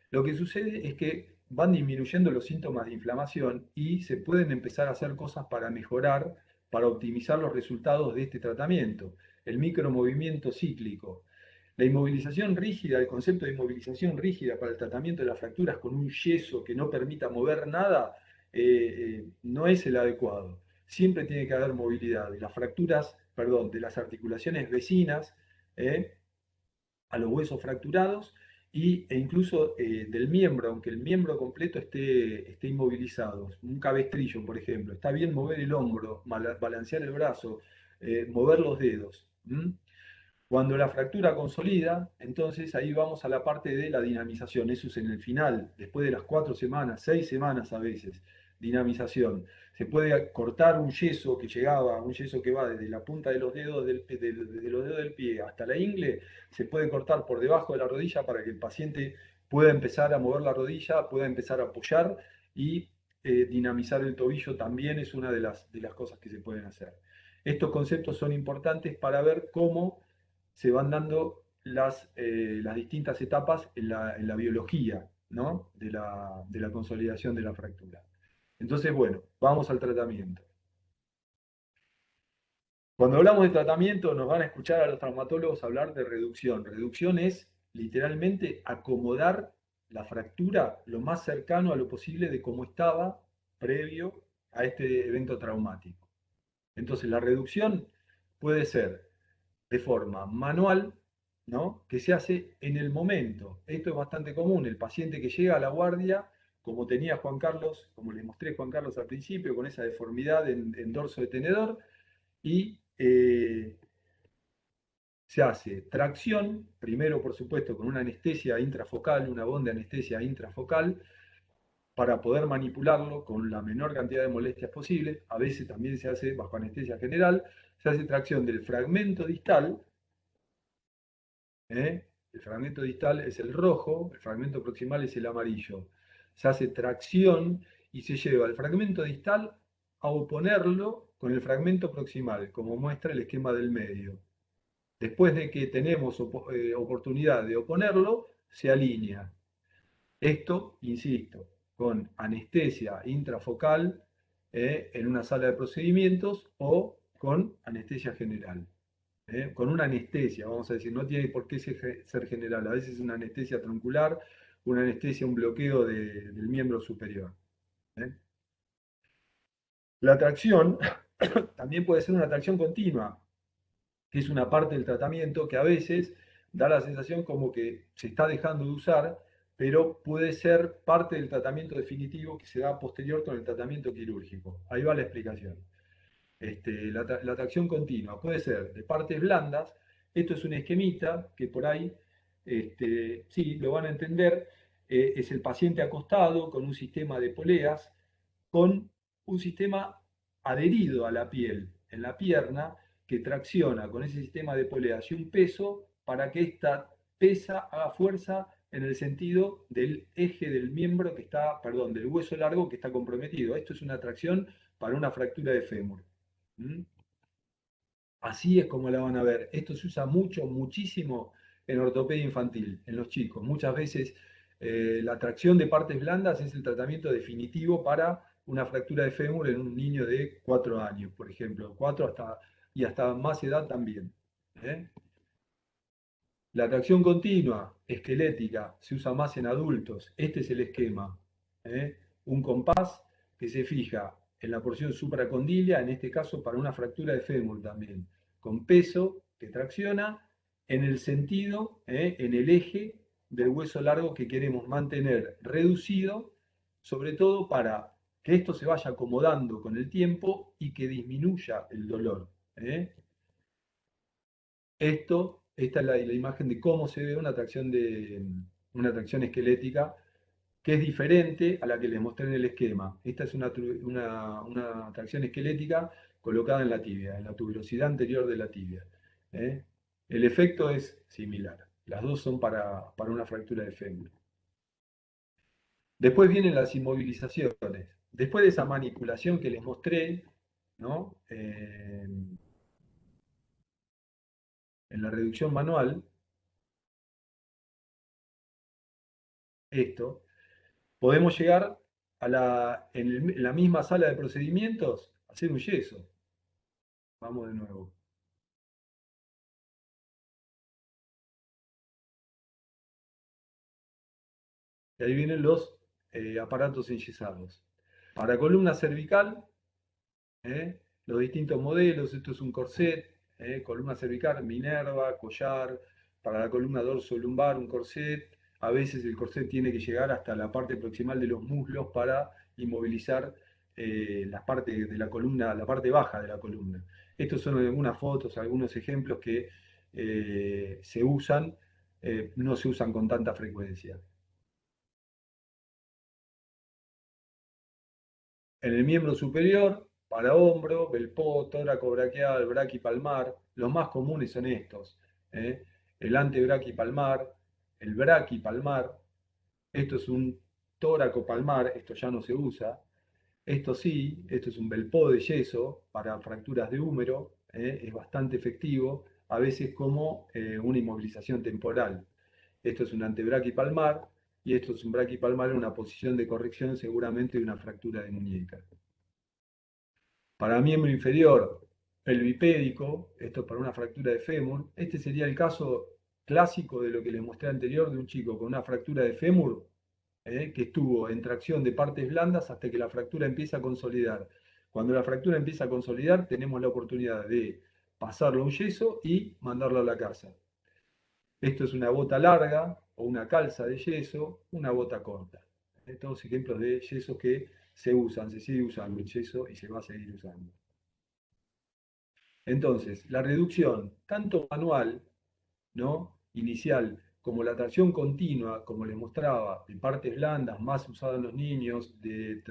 lo que sucede es que van disminuyendo los síntomas de inflamación y se pueden empezar a hacer cosas para mejorar, para optimizar los resultados de este tratamiento. El micromovimiento cíclico. La inmovilización rígida, el concepto de inmovilización rígida para el tratamiento de las fracturas con un yeso que no permita mover nada, no es el adecuado. Siempre tiene que haber movilidad. De las fracturas, perdón, de las articulaciones vecinas, eh, a los huesos fracturados e incluso del miembro, aunque el miembro completo esté inmovilizado. Un cabestrillo, por ejemplo. Está bien mover el hombro, balancear el brazo, mover los dedos. Cuando la fractura consolida, entonces ahí vamos a la parte de la dinamización. Eso es en el final, después de las 4 semanas, 6 semanas a veces, dinamización. Se puede cortar un yeso un yeso que va desde la punta de los dedos de los dedos del pie hasta la ingle, se puede cortar por debajo de la rodilla para que el paciente pueda empezar a mover la rodilla, pueda empezar a apoyar y dinamizar el tobillo también es una de las cosas que se pueden hacer. Estos conceptos son importantes para ver cómo se van dando las distintas etapas en la biología, ¿no? de la consolidación de la fractura. Entonces, bueno, vamos al tratamiento. Cuando hablamos de tratamiento, nos van a escuchar a los traumatólogos hablar de reducción. Reducción es literalmente acomodar la fractura lo más cercano a lo posible de cómo estaba previo a este evento traumático. Entonces la reducción puede ser de forma manual, ¿no? Que se hace en el momento. Esto es bastante común. El paciente que llega a la guardia, como tenía Juan Carlos, como le mostré a Juan Carlos al principio, con esa deformidad en dorso de tenedor, y se hace tracción, primero por supuesto con una anestesia intrafocal, una bonda de anestesia intrafocal, para poder manipularlo con la menor cantidad de molestias posible. A veces también se hace bajo anestesia general, se hace tracción del fragmento distal, ¿eh? El fragmento distal es el rojo, el fragmento proximal es el amarillo. Se hace tracción y se lleva el fragmento distal a oponerlo con el fragmento proximal, como muestra el esquema del medio. Después de que tenemos oportunidad de oponerlo, se alinea. Esto, insisto, con anestesia intrafocal en una sala de procedimientos o con anestesia general. Con una anestesia, vamos a decir, no tiene por qué ser general, a veces es una anestesia troncular, una anestesia, un bloqueo del miembro superior. ¿eh? La tracción también puede ser una tracción continua, que es una parte del tratamiento que a veces da la sensación como que se está dejando de usar, pero puede ser parte del tratamiento definitivo que se da posterior con el tratamiento quirúrgico. Ahí va la explicación. La tracción continua puede ser de partes blandas. Esto es un esquemita que por ahí, sí, lo van a entender. Es el paciente acostado con un sistema de poleas, con un sistema adherido a la piel en la pierna que tracciona con ese sistema de poleas y un peso para que esta pesa haga fuerza en el sentido del eje del miembro que está, perdón, del hueso largo que está comprometido. Esto es una tracción para una fractura de fémur. ¿Mm? Así es como la van a ver. Esto se usa mucho, muchísimo en ortopedia infantil, en los chicos. Muchas veces la tracción de partes blandas es el tratamiento definitivo para una fractura de fémur en un niño de 4 años, por ejemplo, 4 y hasta más edad también. ¿eh? La tracción continua, esquelética, se usa más en adultos. Este es el esquema. ¿eh? Un compás que se fija en la porción supracondilia, en este caso para una fractura de fémur también, con peso que tracciona en el sentido, en el eje del hueso largo que queremos mantener reducido, sobre todo para que esto se vaya acomodando con el tiempo y que disminuya el dolor. Esta es la imagen de cómo se ve una tracción esquelética que es diferente a la que les mostré en el esquema. Esta es una tracción esquelética colocada en la tibia, en la tuberosidad anterior de la tibia. ¿eh? El efecto es similar. Las dos son para una fractura de fémur. Después vienen las inmovilizaciones. Después de esa manipulación que les mostré, ¿no? En la reducción manual, esto, podemos llegar en la misma sala de procedimientos a hacer un yeso. Vamos de nuevo. Y ahí vienen los aparatos enyesados. Para columna cervical, los distintos modelos, esto es un corset, columna cervical, Minerva, collar, para la columna dorso-lumbar, un corset. A veces el corset tiene que llegar hasta la parte proximal de los muslos para inmovilizar la parte de la columna, la parte baja de la columna. Estos son algunas fotos, algunos ejemplos que se usan, no se usan con tanta frecuencia. En el miembro superior, para hombro, belpó, tóraco braquial, braquipalmar, los más comunes son estos. ¿eh? El antebraquipalmar, el braquipalmar, esto es un tóraco palmar, esto ya no se usa. Esto sí, esto es un belpó de yeso para fracturas de húmero, es bastante efectivo, a veces como una inmovilización temporal. Esto es un antebraquipalmar y esto es un braquipalmar en una posición de corrección seguramente de una fractura de muñeca. Para miembro inferior, pelvipédico, esto es para una fractura de fémur. Este sería el caso clásico de lo que les mostré anterior de un chico con una fractura de fémur que estuvo en tracción de partes blandas hasta que la fractura empieza a consolidar. Cuando la fractura empieza a consolidar, tenemos la oportunidad de pasarlo a un yeso y mandarlo a la casa. Esto es una bota larga o una calza de yeso, una bota corta. Todos ejemplos de yesos que se usan, se sigue usando el yeso y se va a seguir usando. Entonces, la reducción, tanto manual, ¿no? Inicial, como la tracción continua, como les mostraba, de partes blandas más usada en los niños, de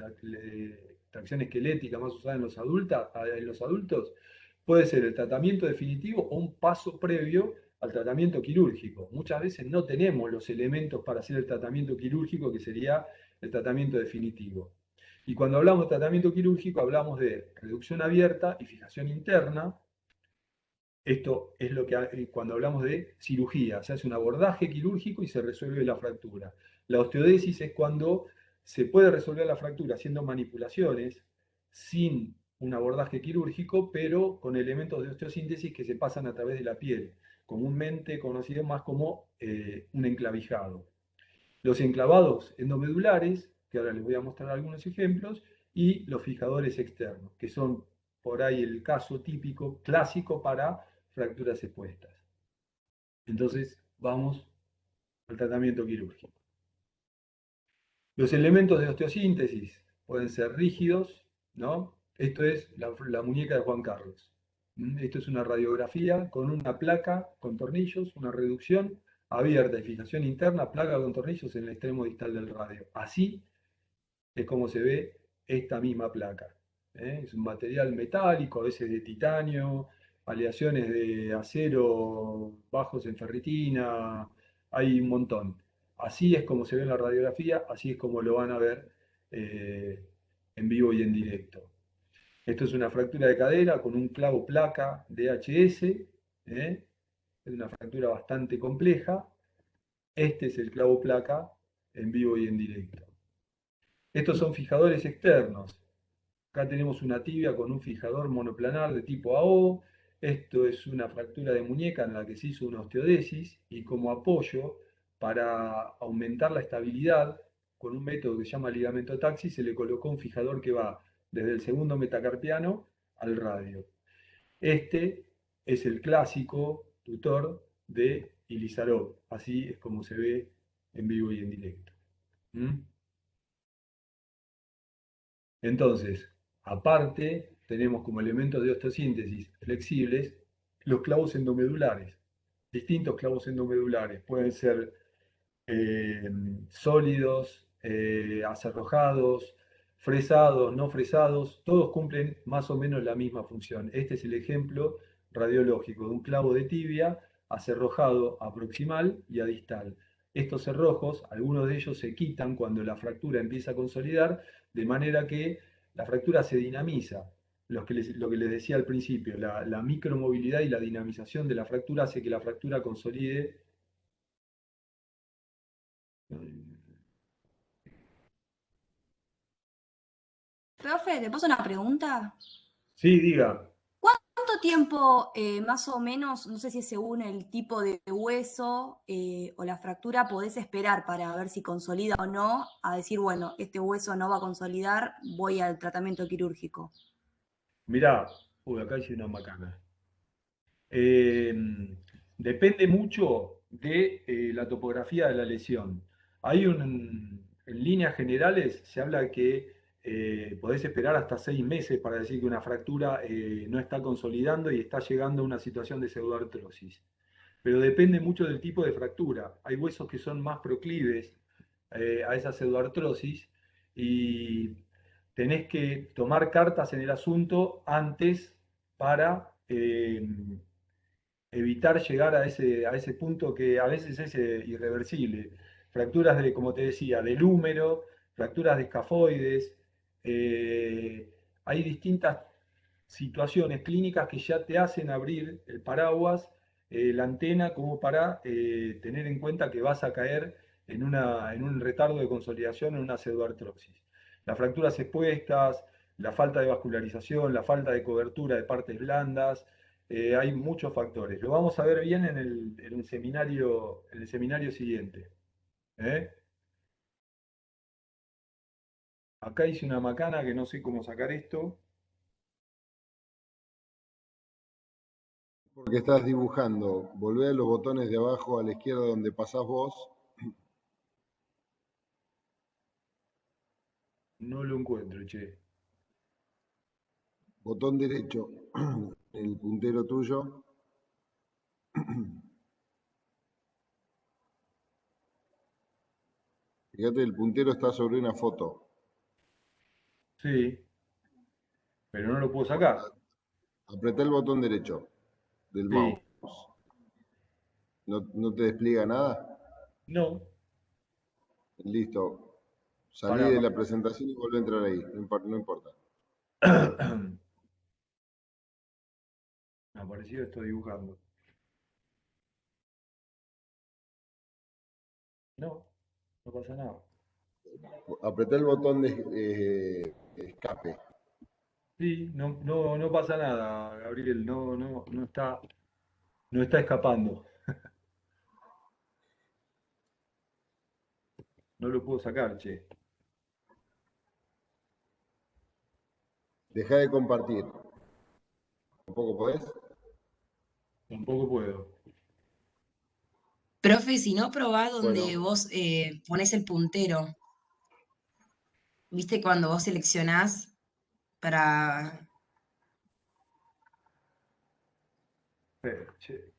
tracción esquelética más usada en los adultos, puede ser el tratamiento definitivo o un paso previo al tratamiento quirúrgico. Muchas veces no tenemos los elementos para hacer el tratamiento quirúrgico, que sería el tratamiento definitivo. Y cuando hablamos de tratamiento quirúrgico, hablamos de reducción abierta y fijación interna. Esto es lo que cuando hablamos de cirugía, se hace un abordaje quirúrgico y se resuelve la fractura. La osteodesis es cuando se puede resolver la fractura haciendo manipulaciones sin un abordaje quirúrgico, pero con elementos de osteosíntesis que se pasan a través de la piel, comúnmente conocido más como un enclavijado. Los enclavados endomedulares, que ahora les voy a mostrar algunos ejemplos, y los fijadores externos, que son por ahí el caso típico, clásico para fracturas expuestas. Entonces, vamos al tratamiento quirúrgico. Los elementos de osteosíntesis pueden ser rígidos, ¿no? Esto es la muñeca de Juan Carlos. Esto es una radiografía con una placa con tornillos, una reducción abierta y fijación interna, placa con tornillos en el extremo distal del radio. Así es como se ve esta misma placa. Es un material metálico, a veces de titanio, aleaciones de acero bajos en ferritina, hay un montón. Así es como se ve en la radiografía, así es como lo van a ver eh, en vivo y en directo. Esto es una fractura de cadera con un clavo placa DHS, es una fractura bastante compleja. Este es el clavo placa en vivo y en directo. Estos son fijadores externos. Acá tenemos una tibia con un fijador monoplanar de tipo AO. Esto es una fractura de muñeca en la que se hizo una osteodesis y como apoyo para aumentar la estabilidad, con un método que se llama ligamento taxi, se le colocó un fijador que va desde el segundo metacarpiano al radio. Este es el clásico tutor de Ilizarov. Así es como se ve en vivo y en directo. ¿Mm? Entonces, aparte, tenemos como elementos de osteosíntesis flexibles los clavos endomedulares. Distintos clavos endomedulares. Pueden ser eh, sólidos, acerrojados, fresados, no fresados. Todos cumplen más o menos la misma función. Este es el ejemplo radiológico de un clavo de tibia acerrojado a proximal y a distal. Estos cerrojos, algunos de ellos se quitan cuando la fractura empieza a consolidar, de manera que la fractura se dinamiza. Lo que les decía al principio, la micromovilidad y la dinamización de la fractura hace que la fractura consolide. Profe, ¿te paso una pregunta? Sí, diga. ¿Cuánto tiempo más o menos, no sé si es según el tipo de hueso o la fractura, podés esperar para ver si consolida o no, a decir, bueno, este hueso no va a consolidar, voy al tratamiento quirúrgico? Mirá, uy, acá hice una macana. Eh, Depende mucho de la topografía de la lesión. En líneas generales se habla que podés esperar hasta 6 meses para decir que una fractura no está consolidando y está llegando a una situación de pseudoartrosis. Pero depende mucho del tipo de fractura. Hay huesos que son más proclives a esa pseudoartrosis y tenés que tomar cartas en el asunto antes para evitar llegar a ese punto que a veces es irreversible. Fracturas de, como te decía, del húmero, fracturas de escafoides. eh, Hay distintas situaciones clínicas que ya te hacen abrir el paraguas, la antena, como para tener en cuenta que vas a caer en un retardo de consolidación, en una pseudoartrosis. Las fracturas expuestas, la falta de vascularización, la falta de cobertura de partes blandas, hay muchos factores. Lo vamos a ver bien en el seminario siguiente. ¿eh? Acá hice una macana que no sé cómo sacar esto. Porque estás dibujando. Volvé a los botones de abajo a la izquierda donde pasás vos. No lo encuentro, che. Botón derecho, el puntero tuyo. Fíjate, el puntero está sobre una foto. Sí, pero no lo puedo sacar. Apretá el botón derecho del Sí, mouse. ¿No te despliega nada? no. Listo. Salí Pará, de pará. la presentación y volví a entrar ahí. No importa. Me apareció esto dibujando. No, no pasa nada. Apretá el botón de escape. Sí, no pasa nada, Gabriel. No está escapando. No lo puedo sacar, che. Deja de compartir. ¿Tampoco podés? Tampoco puedo. Profe, si no, probá donde Bueno, vos pones el puntero. ¿Viste cuando vos seleccionás para... Che.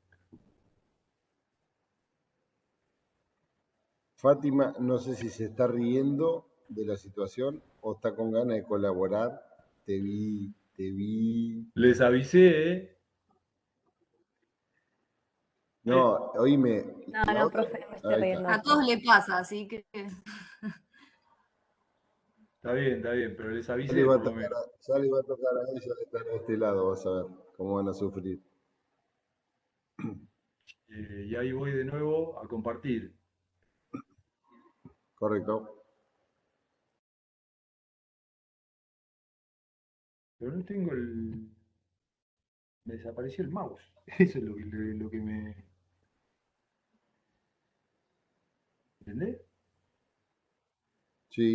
Fátima, no sé si se está riendo de la situación o está con ganas de colaborar. Te vi. Les avisé, ¿eh? No, oíme, No, la no, otra. profe, no me estoy Ahí riendo. está. A todos le pasa, así que Está bien, pero les Ya le avisé va a por lo tocar menos. ya le va a tocar a ellos estar de este lado, vas a ver cómo van a sufrir. Y ahí voy de nuevo a compartir. Correcto. Pero no tengo el... Me desapareció el mouse. Eso es lo que me... ¿Entendés? Sí.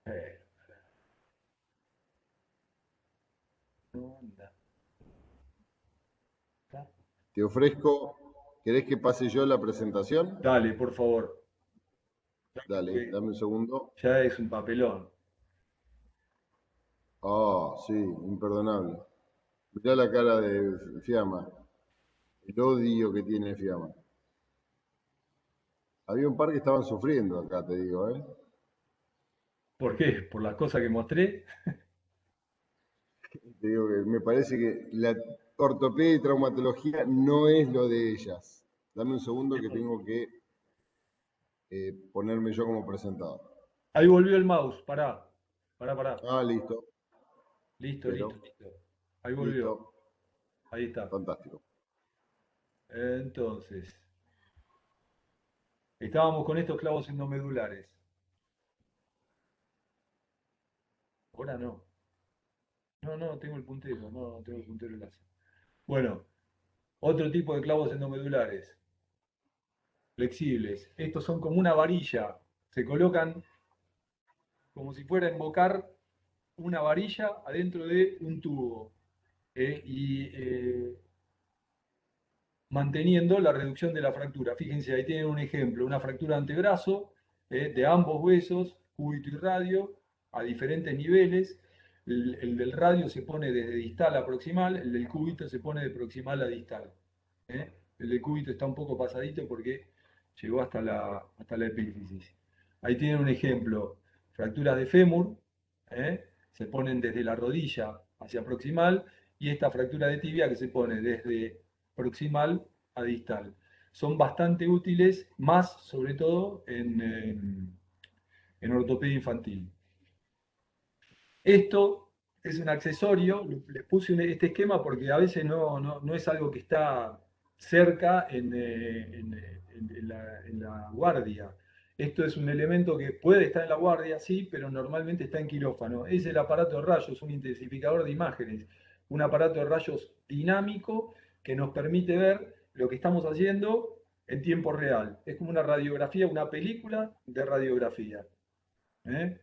Eh, no anda. ¿Está? Te ofrezco, ¿querés que pase yo la presentación? Dale, por favor. Dale, Porque dame un segundo. ya es un papelón. Ah, sí, imperdonable. Mirá la cara de Fiamma, el odio que tiene Fiamma. Había un par que estaban sufriendo acá, te digo, ¿eh? ¿Por qué? Por las cosas que mostré. Te digo que me parece que la ortopedia y traumatología no es lo de ellas. Dame un segundo que tengo que ponerme yo como presentador. Ahí volvió el mouse. Pará. Pará. Ah, listo, Listo. pero Ahí volvió. listo, Ahí está. fantástico. Entonces, estábamos con estos clavos endomedulares. Ahora no. No, tengo el puntero. No tengo el puntero láser. Bueno, otro tipo de clavos endomedulares. Flexibles. Estos son como una varilla. Se colocan como si fuera a invocar una varilla adentro de un tubo. Y manteniendo la reducción de la fractura. Fíjense, ahí tienen un ejemplo, una fractura de antebrazo de ambos huesos, cúbito y radio, a diferentes niveles. El del radio se pone desde distal a proximal, el del cúbito se pone de proximal a distal. ¿Eh? El del cúbito está un poco pasadito porque llegó hasta la epífisis. Ahí tienen un ejemplo, fracturas de fémur, se ponen desde la rodilla hacia proximal, y esta fractura de tibia que se pone desde proximal a distal. Son bastante útiles, más sobre todo en ortopedia infantil. Esto es un accesorio, les puse este esquema porque a veces no es algo que está cerca en la guardia. Esto es un elemento que puede estar en la guardia, sí, pero normalmente está en quirófano. Es el aparato de rayos, un intensificador de imágenes, un aparato de rayos dinámico que nos permite ver lo que estamos haciendo en tiempo real. Es como una radiografía, una película de radiografía. ¿Eh?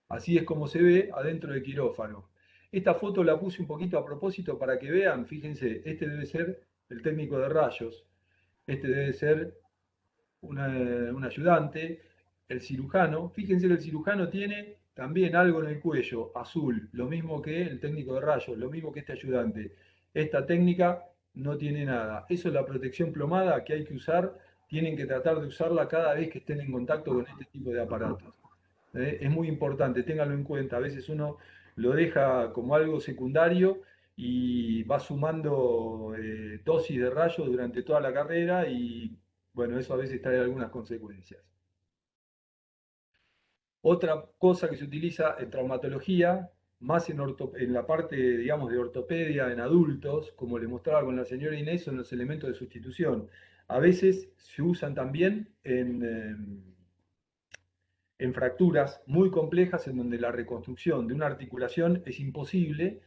Así es como se ve adentro del quirófano. Esta foto la puse un poquito a propósito para que vean, fíjense, este debe ser el técnico de rayos, este debe ser un ayudante, el cirujano. Fíjense que el cirujano tiene también algo en el cuello, azul, lo mismo que el técnico de rayos, lo mismo que este ayudante. Esta técnica no tiene nada. Eso es la protección plomada que hay que usar. Tienen que tratar de usarla cada vez que estén en contacto con este tipo de aparatos. Es muy importante, ténganlo en cuenta. A veces uno lo deja como algo secundario y va sumando dosis de rayos durante toda la carrera y bueno, eso a veces trae algunas consecuencias. Otra cosa que se utiliza en traumatología, más en la parte, digamos, de ortopedia en adultos, como le mostraba con la señora Inés, son los elementos de sustitución. A veces se usan también en fracturas muy complejas en donde la reconstrucción de una articulación es imposible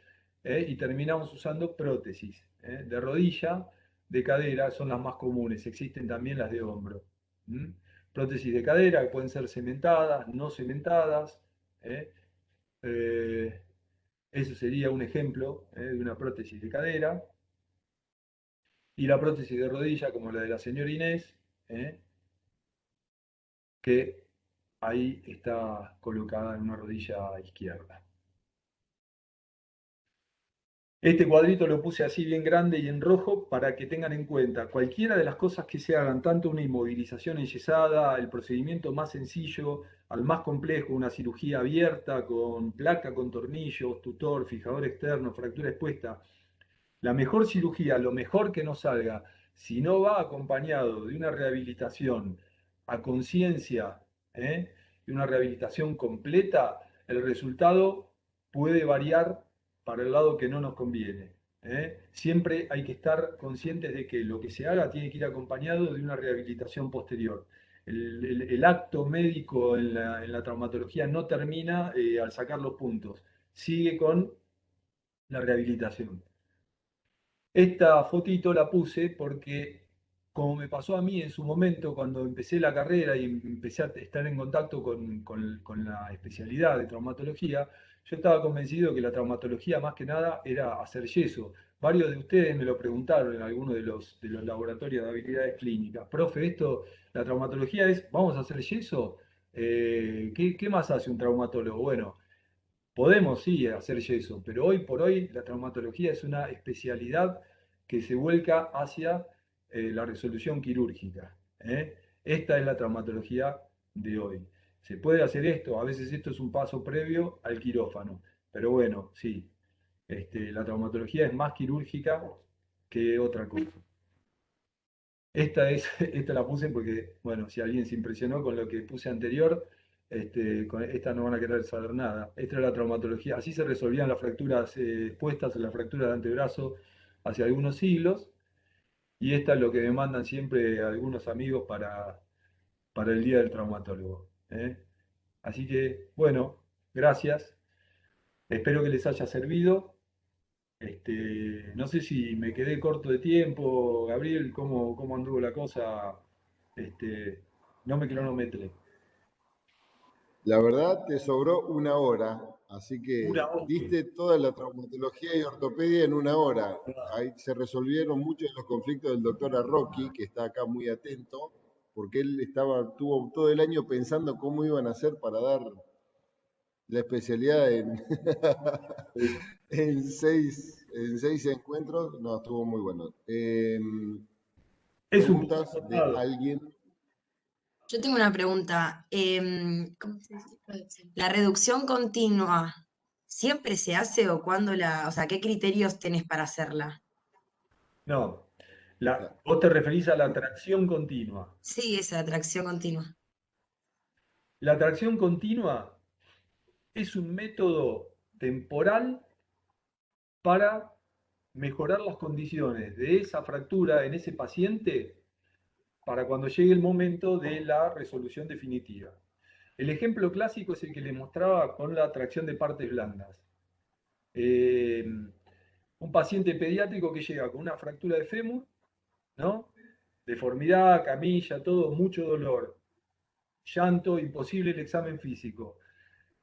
y terminamos usando prótesis de rodilla, de cadera, son las más comunes, existen también las de hombro. ¿Mm? Prótesis de cadera que pueden ser cementadas, no cementadas. ¿Eh? Eh, Eso sería un ejemplo de una prótesis de cadera. Y la prótesis de rodilla, como la de la señora Inés, que ahí está colocada en una rodilla izquierda. Este cuadrito lo puse así bien grande y en rojo para que tengan en cuenta cualquiera de las cosas que se hagan, tanto una inmovilización enyesada, el procedimiento más sencillo al más complejo, una cirugía abierta con placa, con tornillos, tutor, fijador externo, fractura expuesta. La mejor cirugía, lo mejor que nos salga, si no va acompañado de una rehabilitación a conciencia, de una rehabilitación completa, el resultado puede variar para el lado que no nos conviene. Siempre hay que estar conscientes de que lo que se haga tiene que ir acompañado de una rehabilitación posterior. El acto médico en la traumatología no termina al sacar los puntos, sigue con la rehabilitación. Esta fotito la puse porque, como me pasó a mí en su momento cuando empecé la carrera y empecé a estar en contacto con la especialidad de traumatología, yo estaba convencido que la traumatología más que nada era hacer yeso. Varios de ustedes me lo preguntaron en alguno de los laboratorios de habilidades clínicas. Profe, la traumatología es, ¿vamos a hacer yeso? ¿Qué más hace un traumatólogo? Bueno, podemos, sí, hacer yeso, pero hoy por hoy la traumatología es una especialidad que se vuelca hacia la resolución quirúrgica. Esta es la traumatología de hoy. Se puede hacer esto, a veces esto es un paso previo al quirófano, pero bueno, sí, la traumatología es más quirúrgica que otra cosa. Esta la puse porque, bueno, si alguien se impresionó con lo que puse anterior, con esta no van a querer saber nada. Esta era la traumatología. Así se resolvían las fracturas expuestas en la fractura de antebrazo hace algunos siglos. Y esta es lo que me mandan siempre algunos amigos para el Día del Traumatólogo. Así que, bueno, gracias. Espero que les haya servido. No sé si me quedé corto de tiempo, Gabriel, cómo anduvo la cosa. Este, no me cronometré. La verdad te sobró una hora, así Una que hora. diste toda la traumatología y ortopedia en una hora. Ahí se resolvieron muchos de los conflictos del doctor Arroqui, que está acá muy atento, porque él tuvo todo el año pensando cómo iban a hacer para dar la especialidad en seis encuentros. No, estuvo muy bueno. Es un poco Preguntas de cortado. alguien. Yo tengo una pregunta. ¿Cómo se dice? ¿La reducción continua siempre se hace o o sea, qué criterios tenés para hacerla? No, vos te referís a la tracción continua. Sí, esa tracción continua. La tracción continua es un método temporal para mejorar las condiciones de esa fractura en ese paciente para cuando llegue el momento de la resolución definitiva. El ejemplo clásico es el que les mostraba con la tracción de partes blandas. Eh, un paciente pediátrico que llega con una fractura de fémur, ¿no? Deformidad, camilla, todo, mucho dolor. Llanto, imposible el examen físico.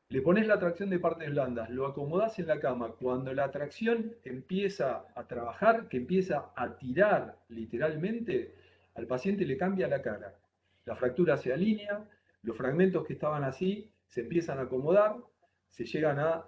Le pones la tracción de partes blandas, lo acomodás en la cama. Cuando la tracción empieza a trabajar, que empieza a tirar literalmente, al paciente le cambia la cara. La fractura se alinea, los fragmentos que estaban así se empiezan a acomodar, se llegan a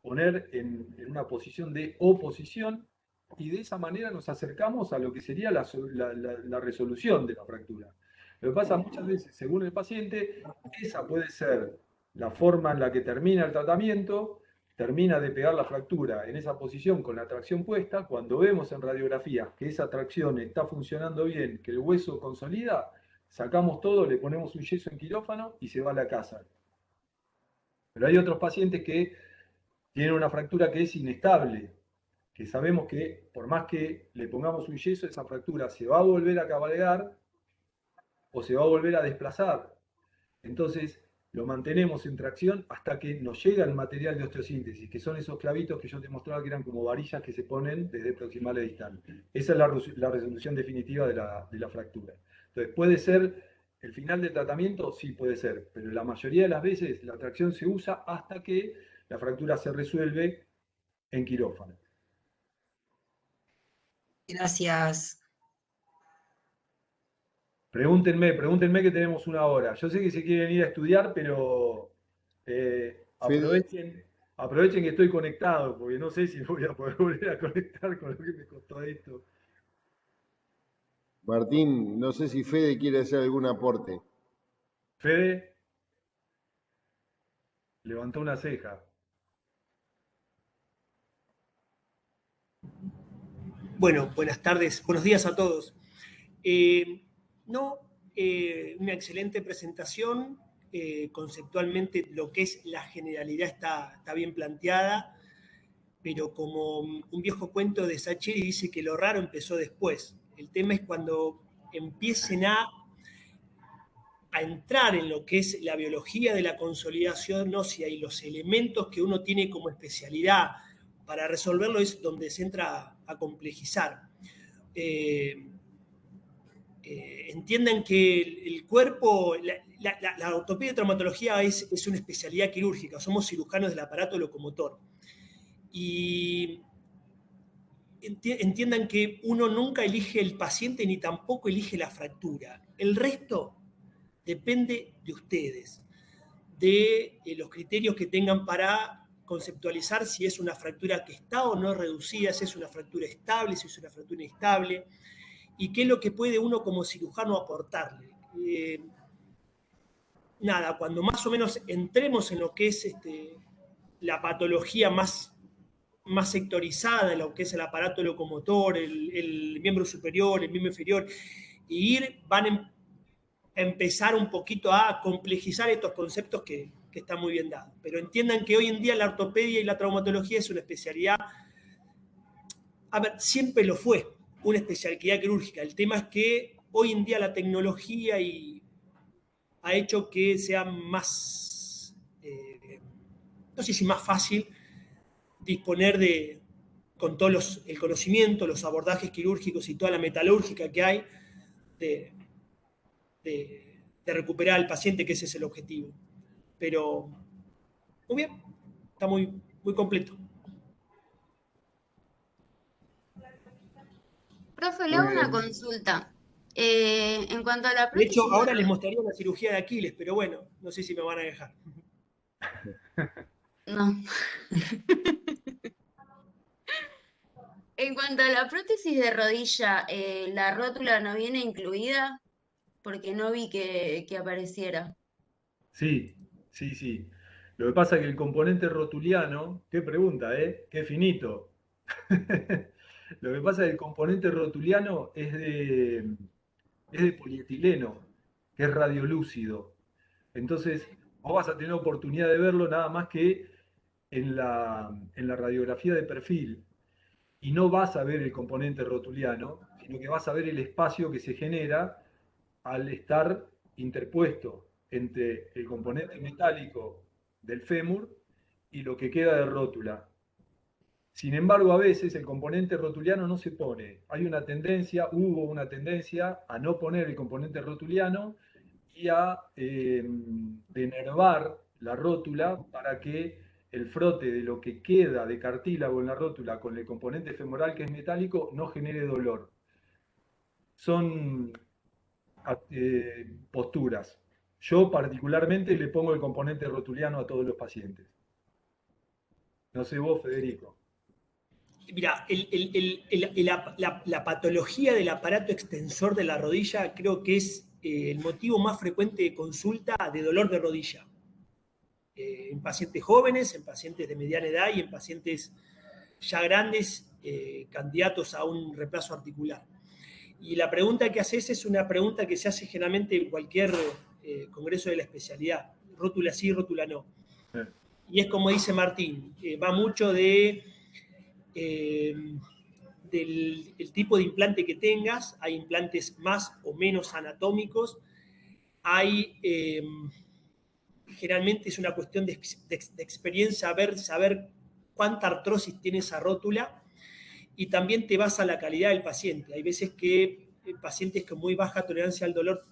poner en una posición de oposición y de esa manera nos acercamos a lo que sería la resolución de la fractura. Lo que pasa muchas veces, según el paciente, esa puede ser la forma en la que termina el tratamiento, termina de pegar la fractura en esa posición con la tracción puesta. Cuando vemos en radiografía que esa tracción está funcionando bien, que el hueso consolida, sacamos todo, le ponemos un yeso en quirófano y se va a la casa. Pero hay otros pacientes que tienen una fractura que es inestable, que sabemos que por más que le pongamos un yeso, esa fractura se va a volver a cabalgar o se va a volver a desplazar. Entonces, lo mantenemos en tracción hasta que nos llega el material de osteosíntesis, que son esos clavitos que yo te mostraba que eran como varillas que se ponen desde proximal a distal. Esa es la resolución definitiva de la fractura. Entonces, ¿puede ser el final del tratamiento? Sí, puede ser, pero la mayoría de las veces la tracción se usa hasta que la fractura se resuelve en quirófano. Gracias. Pregúntenme que tenemos una hora. Yo sé que se quieren ir a estudiar, pero Fede, aprovechen que estoy conectado, porque no sé si voy a poder volver a conectar con lo que me costó esto. Martín, no sé si Fede quiere hacer algún aporte. Fede levantó una ceja. Bueno, buenas tardes, buenos días a todos. No, una excelente presentación. Conceptualmente lo que es la generalidad está bien planteada, pero como un viejo cuento de Sacheri dice que lo raro empezó después. El tema es cuando empiecen a entrar en lo que es la biología de la consolidación ósea y los elementos que uno tiene como especialidad para resolverlo es donde se entra a complejizar. Entiendan que el cuerpo, la ortopedia y traumatología es una especialidad quirúrgica, somos cirujanos del aparato locomotor. Y entiendan que uno nunca elige el paciente ni tampoco elige la fractura. El resto depende de ustedes, de los criterios que tengan para conceptualizar si es una fractura que está o no reducida, si es una fractura estable, si es una fractura inestable, y qué es lo que puede uno como cirujano aportarle. Nada, cuando más o menos entremos en lo que es la patología más sectorizada, lo que es el aparato locomotor, el miembro superior, el miembro inferior, y van a empezar un poquito a complejizar estos conceptos que están muy bien dados. Pero entiendan que hoy en día la ortopedia y la traumatología es una especialidad, a ver, siempre lo fue, una especialidad quirúrgica. El tema es que hoy en día la tecnología ha hecho que sea más, no sé si más fácil disponer con todo el conocimiento, los abordajes quirúrgicos y toda la metalúrgica que hay, de, de recuperar al paciente, que ese es el objetivo. Pero, muy bien, está muy, muy completo. Profe, le Muy hago una bien. consulta. En cuanto a la De hecho, prótesis ahora les mostraría una cirugía de Aquiles, pero bueno, no sé si me van a dejar. No. En cuanto a la prótesis de rodilla, ¿la rótula no viene incluida? Porque no vi que apareciera. Sí, sí, sí. Lo que pasa es que el componente rotuliano, qué pregunta, ¿eh? Qué finito. Lo que pasa es que el componente rotuliano es de polietileno, que es radiolúcido. Entonces, vos vas a tener oportunidad de verlo nada más que en la radiografía de perfil. Y no vas a ver el componente rotuliano, sino que vas a ver el espacio que se genera al estar interpuesto entre el componente metálico del fémur y lo que queda de rótula. Sin embargo, a veces el componente rotuliano no se pone. Hubo una tendencia a no poner el componente rotuliano y a denervar la rótula para que el frote de lo que queda de cartílago en la rótula con el componente femoral que es metálico no genere dolor. Son posturas. Yo particularmente le pongo el componente rotuliano a todos los pacientes. No sé vos, Federico. Mira, la patología del aparato extensor de la rodilla creo que es el motivo más frecuente de consulta de dolor de rodilla. En pacientes jóvenes, en pacientes de mediana edad y en pacientes ya grandes, candidatos a un reemplazo articular. Y la pregunta que haces es una pregunta que se hace generalmente en cualquier congreso de la especialidad, rótula sí, rótula no. Y es como dice Martín, va mucho del tipo de implante que tengas. Hay implantes más o menos anatómicos, generalmente es una cuestión de experiencia, saber cuánta artrosis tiene esa rótula, y también te vas a la calidad del paciente. Hay veces que pacientes con muy baja tolerancia al dolor,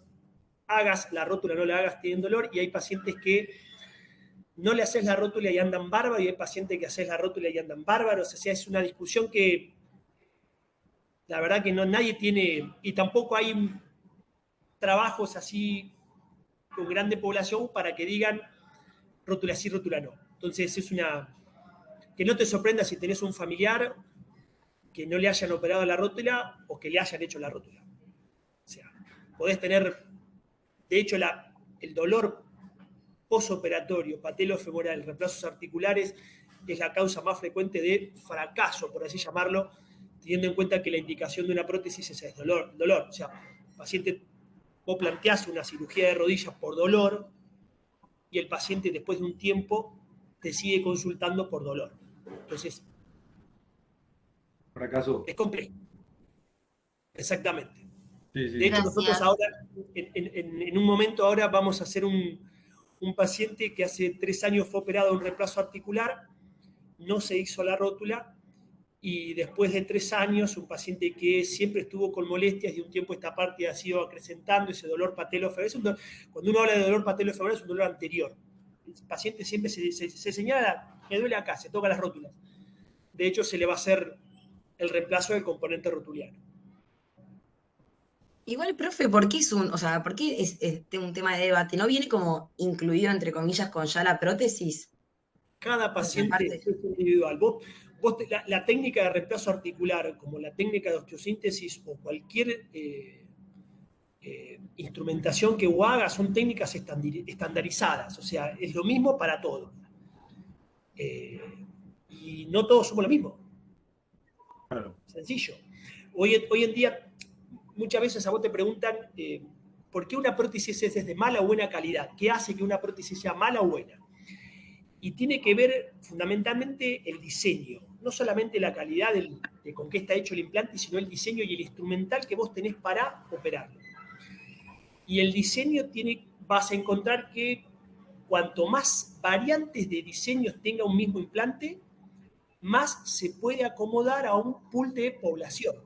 hagas la rótula o no la hagas, tienen dolor, y hay pacientes que no le haces la rótula y andan bárbaros, y hay pacientes que haces la rótula y andan bárbaros. O sea, es una discusión que la verdad que nadie tiene, y tampoco hay trabajos así con grande población para que digan rótula sí, rótula no. Entonces que no te sorprenda si tenés un familiar que no le hayan operado la rótula o que le hayan hecho la rótula. O sea, podés tener, de hecho, el dolor posoperatorio, patelofemoral, reemplazos articulares, es la causa más frecuente de fracaso, por así llamarlo, teniendo en cuenta que la indicación de una prótesis es el dolor. O sea, paciente, vos planteás una cirugía de rodillas por dolor y el paciente después de un tiempo te sigue consultando por dolor. Entonces, Fracasó. es complejo. Exactamente. Sí, sí. De hecho, Gracias. nosotros ahora, en un momento ahora vamos a hacer un paciente que hace 3 años fue operado de un reemplazo articular, no se hizo la rótula, y después de 3 años, un paciente que siempre estuvo con molestias y un tiempo esta parte ha sido acrecentando ese dolor patelofemoral. Cuando uno habla de dolor patelofemoral es un dolor anterior. El paciente siempre se señala, me duele acá, se toca las rótulas. De hecho, se le va a hacer el reemplazo del componente rotuliano. Igual, profe, ¿por qué por qué es un tema de debate? ¿No viene como incluido, entre comillas, con ya la prótesis? Cada paciente Aparte. es individual. La técnica de reemplazo articular, como la técnica de osteosíntesis o cualquier instrumentación que haga, son técnicas estandarizadas. O sea, es lo mismo para todos. Y no todos somos lo mismo. Claro. Sencillo. Hoy en día, muchas veces a vos te preguntan por qué una prótesis es de mala o buena calidad. ¿Qué hace que una prótesis sea mala o buena? Y tiene que ver fundamentalmente el diseño, no solamente la calidad de con qué está hecho el implante, sino el diseño y el instrumental que vos tenés para operarlo. Y el diseño vas a encontrar que cuanto más variantes de diseños tenga un mismo implante, más se puede acomodar a un pool de población.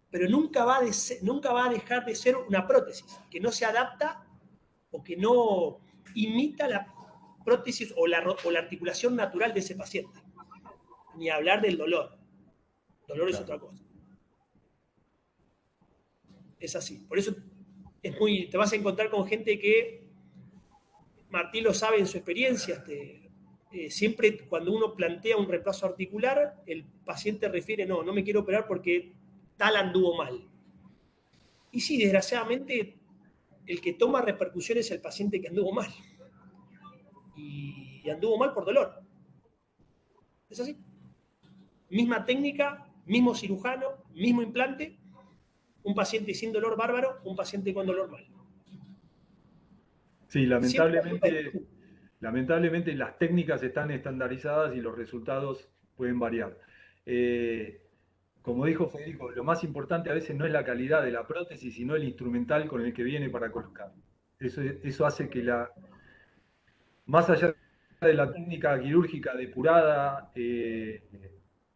Pero nunca va a dejar de ser una prótesis que no se adapta o que no imita la prótesis o la articulación natural de ese paciente. Ni hablar del dolor. El dolor es otra cosa. Es así. Por eso te vas a encontrar con gente que, Martín lo sabe en su experiencia, siempre cuando uno plantea un reemplazo articular, el paciente refiere, no me quiero operar porque tal anduvo mal. Y sí, desgraciadamente, el que toma repercusiones es el paciente que anduvo mal. Y anduvo mal por dolor. Es así. Misma técnica, mismo cirujano, mismo implante, un paciente sin dolor bárbaro, un paciente con dolor mal. Sí, lamentablemente las técnicas están estandarizadas y los resultados pueden variar. Como dijo Federico, lo más importante a veces no es la calidad de la prótesis, sino el instrumental con el que viene para colocar. Eso hace que más allá de la técnica quirúrgica depurada,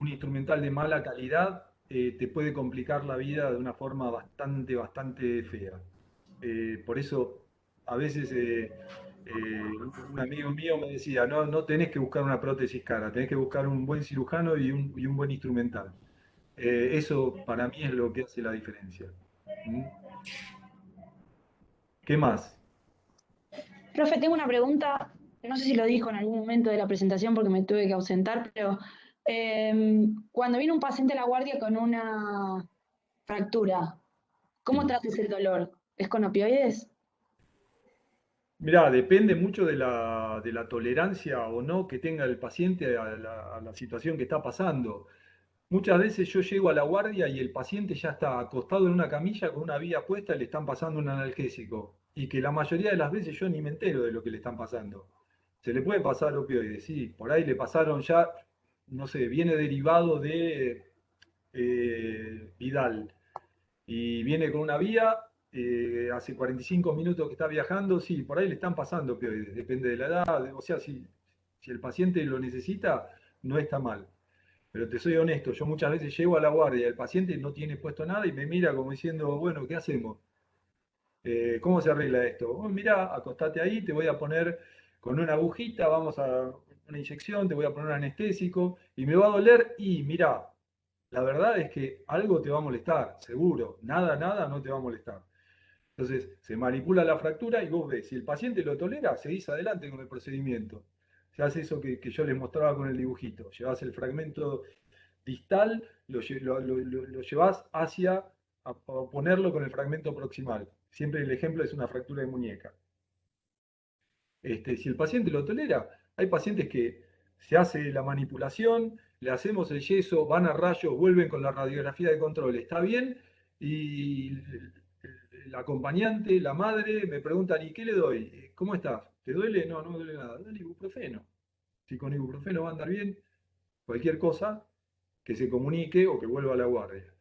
un instrumental de mala calidad te puede complicar la vida de una forma bastante fea. Por eso, a veces un amigo mío me decía, no tenés que buscar una prótesis cara, tenés que buscar un buen cirujano y un buen instrumental. Eso para mí es lo que hace la diferencia. ¿Mm? ¿Qué más? Profe, tengo una pregunta, no sé si lo dijo en algún momento de la presentación porque me tuve que ausentar, pero cuando viene un paciente a la guardia con una fractura, ¿cómo Sí. tratas el dolor? ¿Es con opioides? Mirá, depende mucho de la tolerancia o no que tenga el paciente a la situación que está pasando. Muchas veces yo llego a la guardia y el paciente ya está acostado en una camilla con una vía puesta y le están pasando un analgésico. Y que la mayoría de las veces yo ni me entero de lo que le están pasando. Se le puede pasar opioides, sí. Por ahí le pasaron ya, no sé, viene derivado de Vidal y viene con una vía, hace 45 minutos que está viajando, sí, por ahí le están pasando opioides, depende de la edad, o sea, si el paciente lo necesita, no está mal. Pero te soy honesto, yo muchas veces llego a la guardia y el paciente no tiene puesto nada y me mira como diciendo, bueno, ¿qué hacemos? ¿Cómo se arregla esto? Oh, mira, acostate ahí, te voy a poner con una agujita, vamos a una inyección, te voy a poner un anestésico y me va a doler y mira, la verdad es que algo te va a molestar, seguro, nada no te va a molestar. Entonces, se manipula la fractura y vos ves, si el paciente lo tolera, seguís adelante con el procedimiento. Se hace eso que yo les mostraba con el dibujito. Llevas el fragmento distal, lo llevas hacia a ponerlo con el fragmento proximal. Siempre el ejemplo es una fractura de muñeca. Si el paciente lo tolera, hay pacientes que se hace la manipulación, le hacemos el yeso, van a rayos, vuelven con la radiografía de control, está bien, y el acompañante, la madre, me preguntan, ¿y qué le doy? ¿Cómo estás? ¿Te duele? No, no me duele nada. Dale ibuprofeno. Si con ibuprofeno va a andar bien, cualquier cosa, que se comunique o que vuelva a la guardia.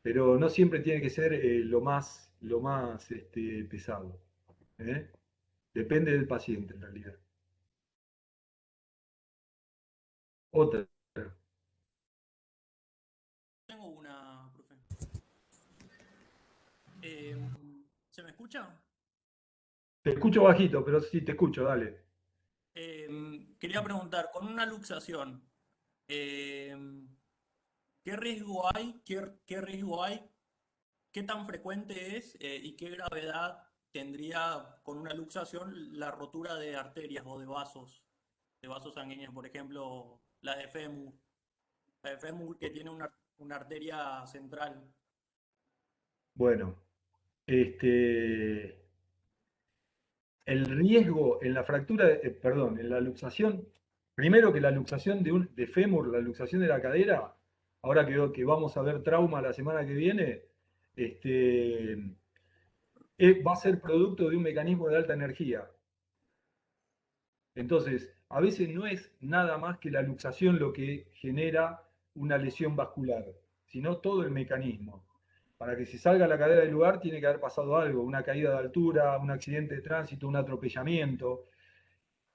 Pero no siempre tiene que ser lo más pesado. ¿Eh? Depende del paciente en realidad. Otra. Tengo una, profe. ¿Se me escucha? Te escucho bajito, pero sí te escucho, dale. Quería preguntar, con una luxación, em, ¿qué riesgo hay? ¿Qué riesgo hay? ¿Qué tan frecuente es y qué gravedad tendría con una luxación la rotura de arterias o de vasos sanguíneos, por ejemplo, la de fémur que tiene una arteria central? Bueno, el riesgo en la fractura, perdón, en la luxación, primero que la luxación de fémur, la luxación de la cadera, ahora que vamos a ver trauma la semana que viene, este, va a ser producto de un mecanismo de alta energía. Entonces, a veces no es nada más que la luxación lo que genera una lesión vascular, sino todo el mecanismo. Para que se salga la cadera del lugar tiene que haber pasado algo, una caída de altura, un accidente de tránsito, un atropellamiento.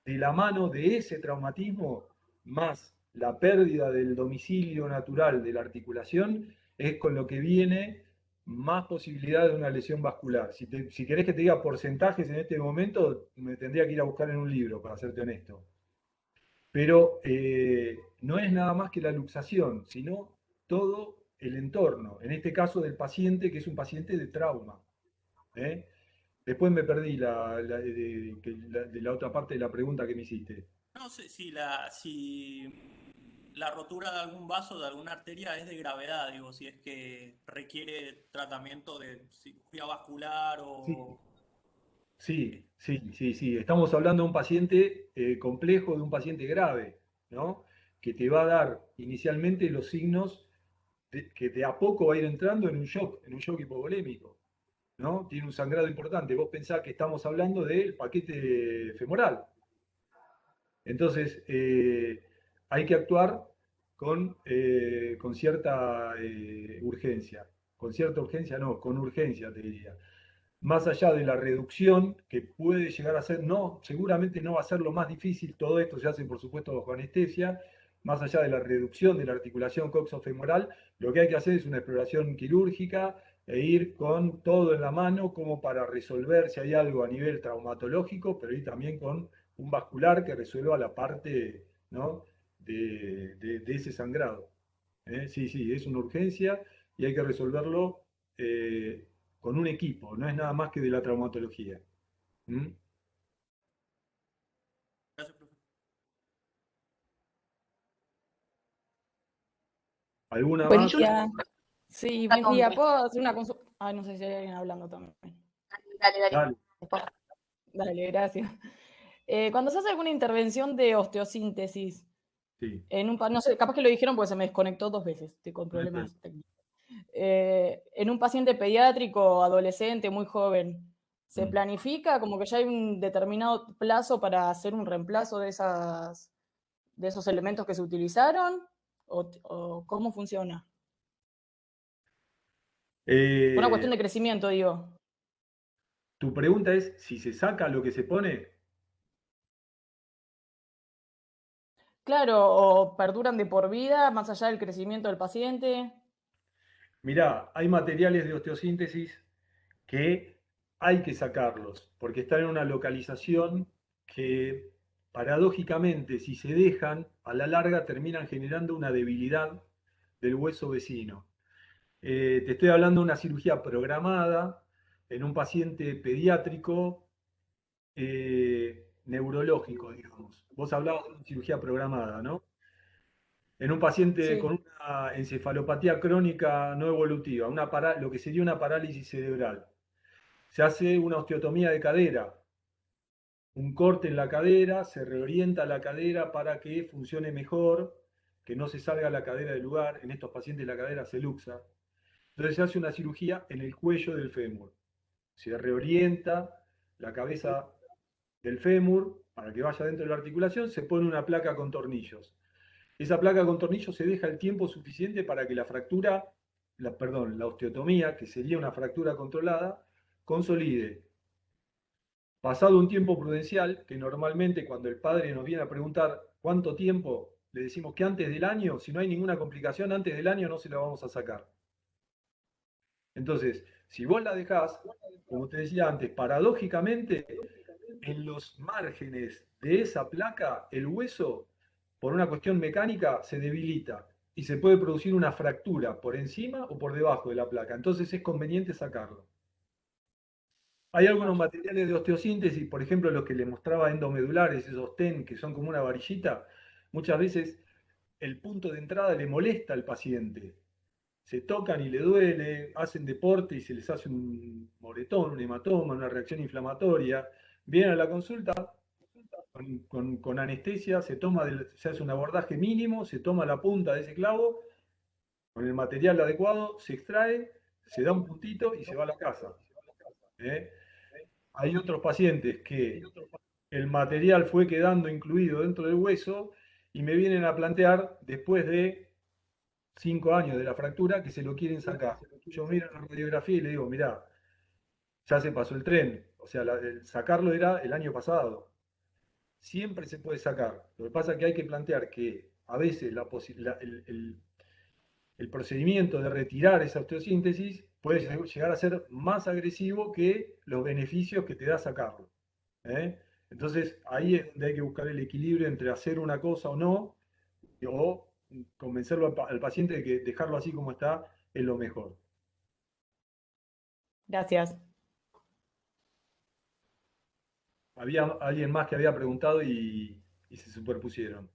De la mano de ese traumatismo, más la pérdida del domicilio natural de la articulación, es con lo que viene más posibilidad de una lesión vascular. Si querés que te diga porcentajes en este momento, me tendría que ir a buscar en un libro, para serte honesto. Pero no es nada más que la luxación, sino todo el entorno, en este caso del paciente, que es un paciente de trauma. ¿Eh? Después me perdí de la otra parte de la pregunta que me hiciste. No sé si la rotura de algún vaso, de alguna arteria es de gravedad, digo, si es que requiere tratamiento de cirugía vascular Sí, o... sí. Estamos hablando de un paciente complejo, de un paciente grave, ¿no? Que te va a dar inicialmente los signos que de a poco va a ir entrando en un shock hipovolémico, ¿no? Tiene un sangrado importante. Vos pensás que estamos hablando del paquete femoral. Entonces, hay que actuar con cierta urgencia. Con cierta urgencia, no, con urgencia, te diría. Más allá de la reducción que puede llegar a ser, no, seguramente no va a ser lo más difícil, todo esto se hace por supuesto bajo anestesia, más allá de la reducción de la articulación coxofemoral, lo que hay que hacer es una exploración quirúrgica e ir con todo en la mano como para resolver si hay algo a nivel traumatológico, pero ir también con un vascular que resuelva la parte, ¿no?, de ese sangrado. Sí, sí, es una urgencia y hay que resolverlo con un equipo, no es nada más que de la traumatología. ¿Mm? Gracias, profe. ¿Alguna Buen más? día. Sí, buen día. Tonta. ¿Puedo hacer una consulta? Ay, no sé si hay alguien hablando también. Dale, dale. Dale. Dale, gracias. Cuando se hace alguna intervención de osteosíntesis, Sí, no sé, capaz que lo dijeron porque se me desconectó 2 veces, estoy con no hay problema. problemas técnicos. En un paciente pediátrico, adolescente, muy joven, ¿se Mm. planifica como que ya hay un determinado plazo para hacer un reemplazo de esos elementos que se utilizaron? ¿O cómo funciona? Por una cuestión Eh, de crecimiento, digo. Tu pregunta es si se saca lo que se pone. Claro, o perduran de por vida más allá del crecimiento del paciente. Mirá, hay materiales de osteosíntesis que hay que sacarlos, porque están en una localización que paradójicamente, si se dejan, a la larga terminan generando una debilidad del hueso vecino. Te estoy hablando de una cirugía programada en un paciente pediátrico neurológico, digamos. Vos hablabas de una cirugía programada, ¿no? En un paciente Sí. con una encefalopatía crónica no evolutiva, lo que sería una parálisis cerebral. Se hace una osteotomía de cadera, un corte en la cadera, se reorienta la cadera para que funcione mejor, que no se salga la cadera del lugar. En estos pacientes la cadera se luxa. Entonces se hace una cirugía en el cuello del fémur. Se reorienta la cabeza del fémur para que vaya dentro de la articulación, se pone una placa con tornillos. Esa placa con tornillos se deja el tiempo suficiente para que la fractura, la osteotomía, que sería una fractura controlada, consolide. Pasado un tiempo prudencial, que normalmente cuando el padre nos viene a preguntar cuánto tiempo, le decimos que antes del año, si no hay ninguna complicación, antes del año no se la vamos a sacar. Entonces, si vos la dejás, como te decía antes, paradójicamente, en los márgenes de esa placa, el hueso, por una cuestión mecánica, se debilita y se puede producir una fractura por encima o por debajo de la placa. Entonces es conveniente sacarlo. Hay algunos materiales de osteosíntesis, por ejemplo, los que le mostraba endomedulares, esos TEN, que son como una varillita, muchas veces el punto de entrada le molesta al paciente. Se tocan y le duele, hacen deporte y se les hace un moretón, un hematoma, una reacción inflamatoria. Vienen a la consulta con anestesia, se hace un abordaje mínimo, se toma la punta de ese clavo, con el material adecuado, se extrae, se da un puntito y se va a la casa. ¿Eh? Hay otros pacientes que el material fue quedando incluido dentro del hueso y me vienen a plantear, después de 5 años de la fractura, que se lo quieren sacar. Yo miro la radiografía y le digo, mirá, ya se pasó el tren. O sea, el sacarlo era el año pasado. Siempre se puede sacar. Lo que pasa es que hay que plantear que a veces el procedimiento de retirar esa osteosíntesis puede llegar a ser más agresivo que los beneficios que te da sacarlo. ¿Eh? Entonces ahí es donde hay que buscar el equilibrio entre hacer una cosa o no, o convencerlo al paciente de que dejarlo así como está es lo mejor. Gracias. Había alguien más que había preguntado y se superpusieron.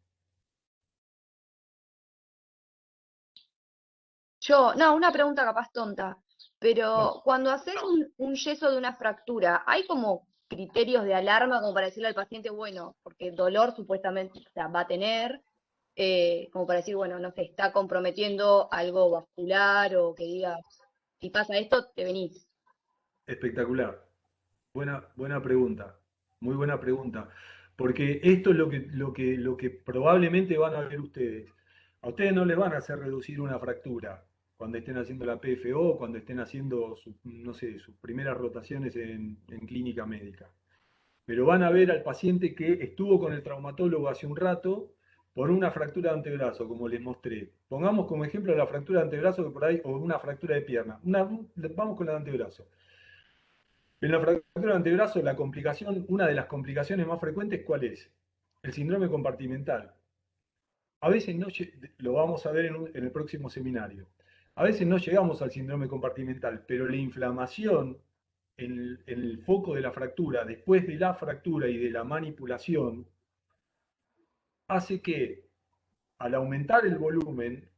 Yo, no, una pregunta capaz tonta, No, pero cuando haces un yeso de una fractura, ¿hay como criterios de alarma como para decirle al paciente, bueno, porque dolor supuestamente o sea, va a tener, como para decir, bueno, no sé, está comprometiendo algo vascular o que diga, si pasa esto, te venís? espectacular. Buena pregunta. Muy buena pregunta. Porque esto es lo que probablemente van a ver ustedes. A ustedes no les van a hacer reducir una fractura cuando estén haciendo la PFO, cuando estén haciendo, no sé, sus primeras rotaciones en clínica médica. Pero van a ver al paciente que estuvo con el traumatólogo hace un rato por una fractura de antebrazo, como les mostré. Pongamos como ejemplo la fractura de antebrazo que por ahí, o una fractura de pierna. Vamos con la de antebrazo. En la fractura de antebrazo, una de las complicaciones más frecuentes, ¿cuál es? El síndrome compartimental. A veces no, lo vamos a ver en el próximo seminario. A veces no llegamos al síndrome compartimental, pero la inflamación en el foco de la fractura, después de la fractura y de la manipulación, hace que al aumentar el volumen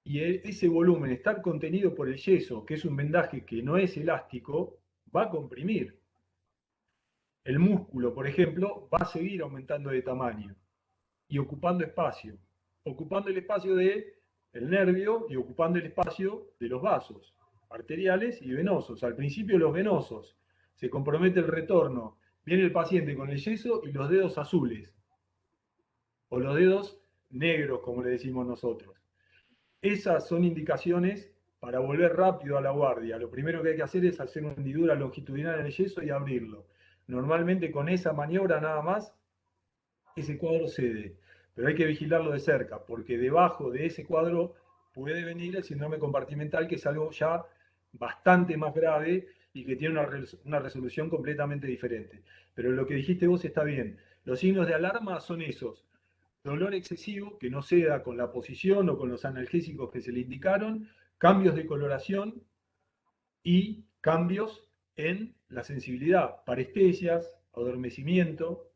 y ese volumen estar contenido por el yeso, que es un vendaje que no es elástico, va a comprimir. El músculo, por ejemplo, va a seguir aumentando de tamaño y ocupando espacio, ocupando el espacio del nervio y ocupando el espacio de los vasos arteriales y venosos. Al principio los venosos, se compromete el retorno, viene el paciente con el yeso y los dedos azules, o los dedos negros, como le decimos nosotros. Esas son indicaciones para volver rápido a la guardia. Lo primero que hay que hacer es hacer una hendidura longitudinal en el yeso y abrirlo. Normalmente con esa maniobra nada más, ese cuadro cede. Pero hay que vigilarlo de cerca, porque debajo de ese cuadro puede venir el síndrome compartimental, que es algo ya bastante más grave y que tiene una resolución completamente diferente. Pero lo que dijiste vos está bien. Los signos de alarma son esos: dolor excesivo que no se da con la posición o con los analgésicos que se le indicaron, cambios de coloración y cambios en la sensibilidad, parestesias, adormecimiento.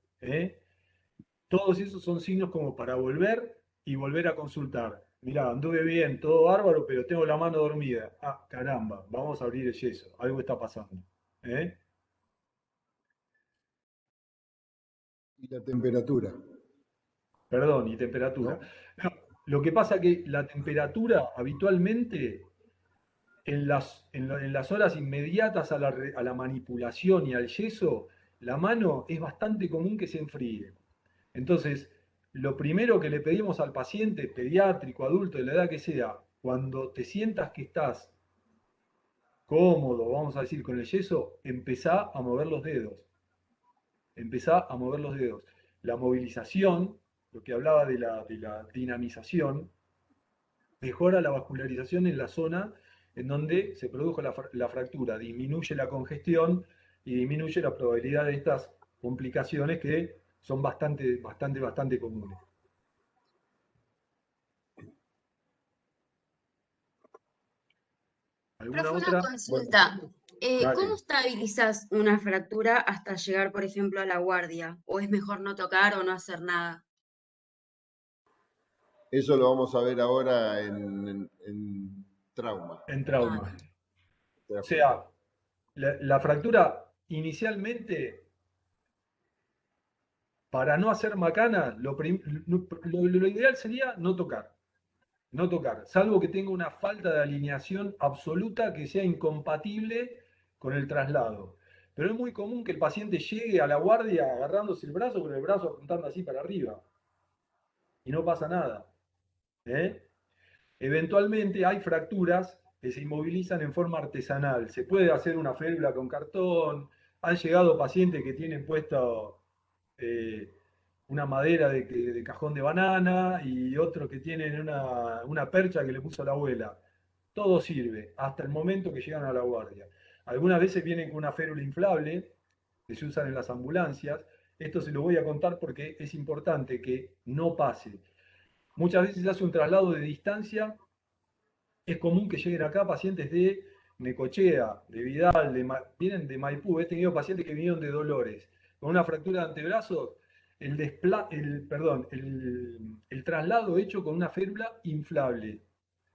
Todos esos son signos como para volver y volver a consultar. Mirá, anduve bien, todo bárbaro, pero tengo la mano dormida. Ah, caramba, vamos a abrir el yeso, algo está pasando. Y la temperatura. Perdón, y temperatura. ¿No? Lo que pasa que la temperatura habitualmente en las horas inmediatas a la manipulación y al yeso, la mano es bastante común que se enfríe. Entonces, lo primero que le pedimos al paciente, pediátrico, adulto, de la edad que sea, cuando te sientas que estás cómodo, vamos a decir, con el yeso, empezá a mover los dedos. Empezá a mover los dedos. La movilización, lo que hablaba de la dinamización, mejora la vascularización en la zona en donde se produjo la fractura, disminuye la congestión y disminuye la probabilidad de estas complicaciones que son bastante comunes. ¿Alguna Profe, otra? una consulta. Dale. ¿Cómo estabilizas una fractura hasta llegar, por ejemplo, a la guardia? ¿O es mejor no tocar o no hacer nada? Eso lo vamos a ver ahora en trauma. En trauma. O sea, la fractura inicialmente, para no hacer macana, lo ideal sería no tocar. No tocar, salvo que tenga una falta de alineación absoluta que sea incompatible con el traslado. Pero es muy común que el paciente llegue a la guardia agarrándose el brazo con el brazo apuntando así para arriba. Y no pasa nada. Eventualmente hay fracturas que se inmovilizan en forma artesanal. Se puede hacer una férula con cartón. Han llegado pacientes que tienen puesto una madera de cajón de banana y otros que tienen una percha que le puso la abuela. Todo sirve hasta el momento que llegan a la guardia. Algunas veces vienen con una férula inflable que se usan en las ambulancias. Esto se lo voy a contar porque es importante que no pase. Muchas veces se hace un traslado de distancia. Es común que lleguen acá pacientes de Necochea, de Vidal, vienen de Maipú. He tenido pacientes que vinieron de Dolores con una fractura de antebrazo. El traslado hecho con una férula inflable,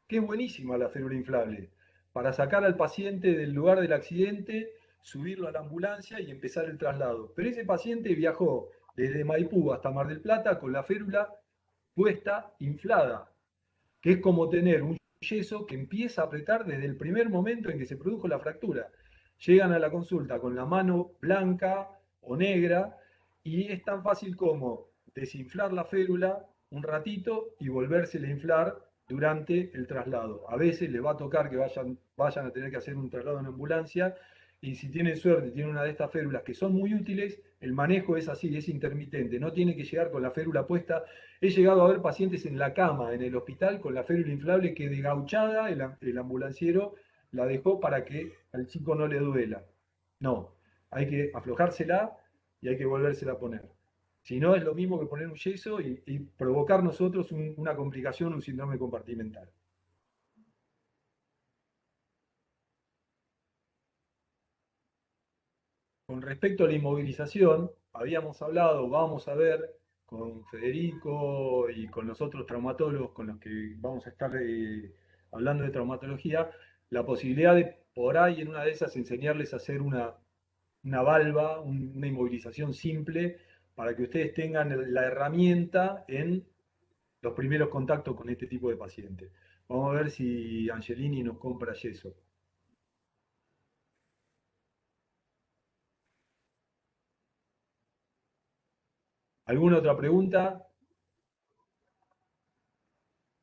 que es buenísima la férula inflable, para sacar al paciente del lugar del accidente, subirlo a la ambulancia y empezar el traslado. Pero ese paciente viajó desde Maipú hasta Mar del Plata con la férula puesta inflada, que es como tener un yeso que empieza a apretar desde el primer momento en que se produjo la fractura. Llegan a la consulta con la mano blanca o negra, y es tan fácil como desinflar la férula un ratito y volvérsela a inflar durante el traslado. A veces les va a tocar que vayan a tener que hacer un traslado en ambulancia y si tienen suerte, tienen una de estas férulas que son muy útiles, el manejo es así, es intermitente, no tiene que llegar con la férula puesta. He llegado a ver pacientes en la cama, en el hospital, con la férula inflable que de gauchada el ambulanciero la dejó para que al chico no le duela. No, hay que aflojársela y hay que volvérsela a poner. Si no, es lo mismo que poner un yeso y provocar nosotros una complicación, un síndrome compartimental. Con respecto a la inmovilización, habíamos hablado, vamos a ver con Federico y con los otros traumatólogos con los que vamos a estar hablando de traumatología, la posibilidad de por ahí en una de esas enseñarles a hacer una valva, una inmovilización simple, para que ustedes tengan la herramienta en los primeros contactos con este tipo de pacientes. Vamos a ver si Angelini nos compra yeso. ¿Alguna otra pregunta?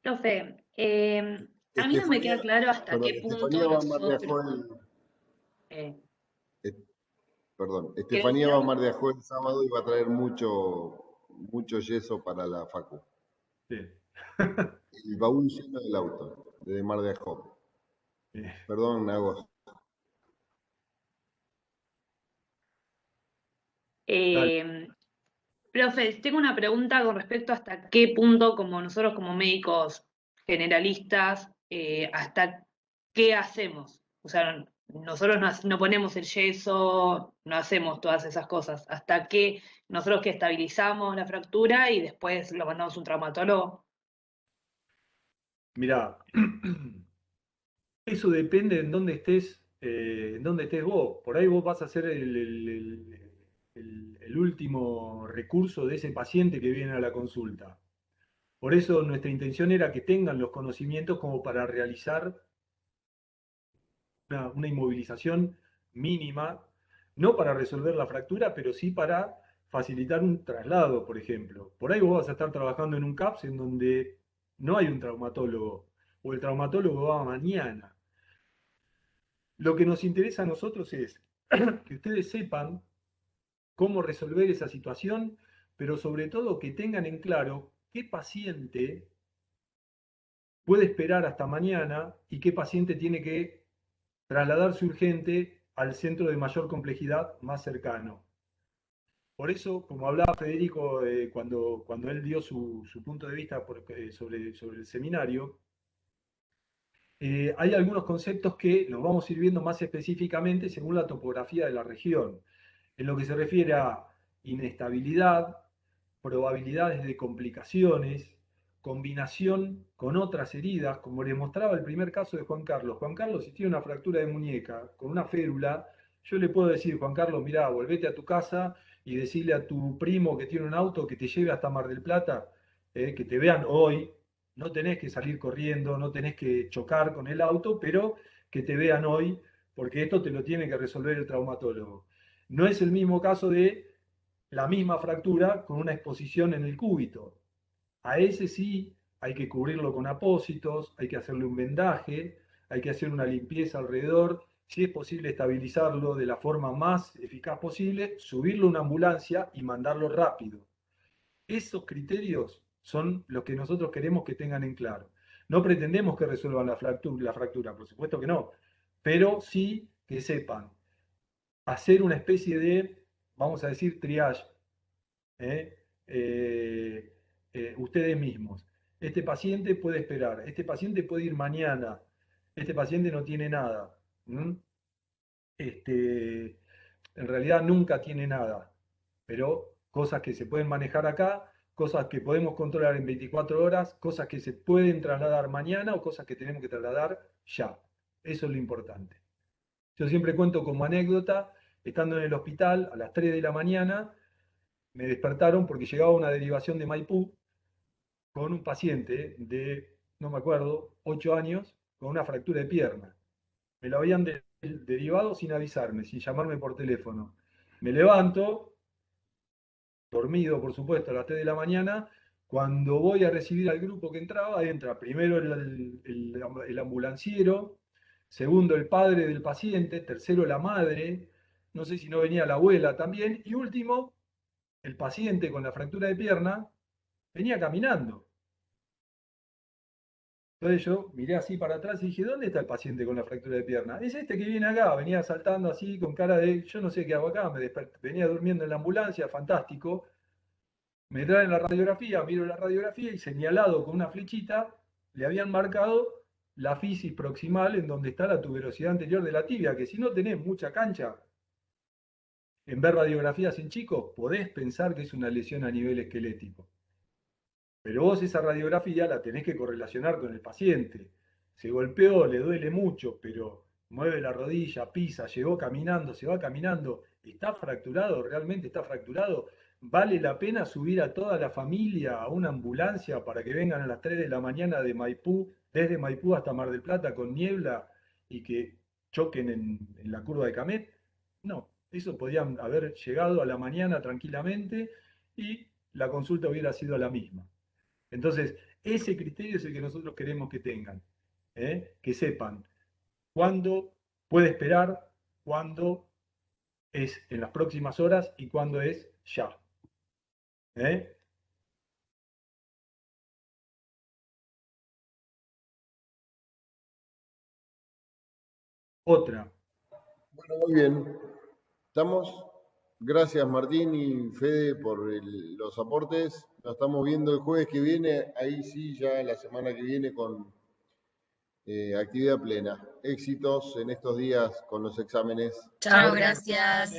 Profe, a mí no me queda claro hasta qué punto Estefanía va a Mar de nosotros... Ajó perdón, ¿Querés Estefanía decir va a algo? Mar de Ajó el sábado y va a traer mucho yeso para la facu. Sí. El baúl lleno del auto, de Mar de Ajó. Perdón, Agos. Profe, tengo una pregunta con respecto a hasta qué punto, como nosotros como médicos generalistas, hasta qué hacemos. O sea, nosotros no ponemos el yeso, no hacemos todas esas cosas. Hasta que nosotros que estabilizamos la fractura y después lo mandamos a un traumatólogo. Mirá, eso depende en dónde estés vos. Por ahí vos vas a ser el último recurso de ese paciente que viene a la consulta. Por eso nuestra intención era que tengan los conocimientos como para realizar una inmovilización mínima, no para resolver la fractura, pero sí para facilitar un traslado, por ejemplo. Por ahí vos vas a estar trabajando en un CAPS en donde no hay un traumatólogo, o el traumatólogo va mañana. Lo que nos interesa a nosotros es que ustedes sepan cómo resolver esa situación, pero sobre todo que tengan en claro qué paciente puede esperar hasta mañana y qué paciente tiene que trasladarse urgente al centro de mayor complejidad más cercano. Por eso, como hablaba Federico cuando él dio su punto de vista sobre el seminario, hay algunos conceptos que los vamos a ir viendo más específicamente según la topografía de la región. En lo que se refiere a inestabilidad, probabilidades de complicaciones, combinación con otras heridas, como le mostraba el primer caso de Juan Carlos. Juan Carlos, si tiene una fractura de muñeca con una férula, yo le puedo decir, Juan Carlos, mirá, volvete a tu casa y decirle a tu primo que tiene un auto que te lleve hasta Mar del Plata, que te vean hoy. No tenés que salir corriendo, no tenés que chocar con el auto, pero que te vean hoy, porque esto te lo tiene que resolver el traumatólogo. No es el mismo caso de la misma fractura con una exposición en el cúbito. A ese sí hay que cubrirlo con apósitos, hay que hacerle un vendaje, hay que hacer una limpieza alrededor, si es posible estabilizarlo de la forma más eficaz posible, subirlo a una ambulancia y mandarlo rápido. Esos criterios son los que nosotros queremos que tengan en claro. No pretendemos que resuelvan la fractura, por supuesto que no, pero sí que sepan hacer una especie de, vamos a decir, triage. ¿eh? Ustedes mismos. Este paciente puede esperar, este paciente puede ir mañana, este paciente no tiene nada. En realidad nunca tiene nada, pero cosas que se pueden manejar acá, cosas que podemos controlar en 24 horas, cosas que se pueden trasladar mañana o cosas que tenemos que trasladar ya. Eso es lo importante. Yo siempre cuento como anécdota, estando en el hospital a las 3 de la mañana, me despertaron porque llegaba una derivación de Maipú con un paciente de, no me acuerdo, 8 años, con una fractura de pierna. Me lo habían derivado sin avisarme, sin llamarme por teléfono. Me levanto, dormido por supuesto, a las 3 de la mañana. Cuando voy a recibir al grupo que entraba, entra primero el ambulanciero, segundo el padre del paciente, tercero la madre, no sé si no venía la abuela también, y último, el paciente con la fractura de pierna venía caminando. Entonces yo miré así para atrás y dije, ¿dónde está el paciente con la fractura de pierna? Es este que viene acá, venía saltando así con cara de, yo no sé qué hago acá, venía durmiendo en la ambulancia, fantástico. Me traen la radiografía, miro la radiografía y señalado con una flechita, le habían marcado la fisis proximal en donde está la tuberosidad anterior de la tibia, que si no tenés mucha cancha en ver radiografías en chicos, podés pensar que es una lesión a nivel esquelético. Pero vos esa radiografía la tenés que correlacionar con el paciente. Se golpeó, le duele mucho, pero mueve la rodilla, pisa, llegó caminando, se va caminando. ¿Está fracturado? ¿Realmente está fracturado? ¿Vale la pena subir a toda la familia a una ambulancia para que vengan a las 3 de la mañana de Maipú, desde Maipú hasta Mar del Plata con niebla y que choquen en la curva de Camet? No, eso podían haber llegado a la mañana tranquilamente y la consulta hubiera sido la misma. Entonces, ese criterio es el que nosotros queremos que tengan, que sepan cuándo puede esperar, cuándo es en las próximas horas y cuándo es ya. Otra. Bueno, muy bien. ¿Estamos? Gracias Martín y Fede por los aportes. Nos estamos viendo el jueves que viene, ahí sí, ya la semana que viene con actividad plena. Éxitos en estos días con los exámenes. Chao, gracias.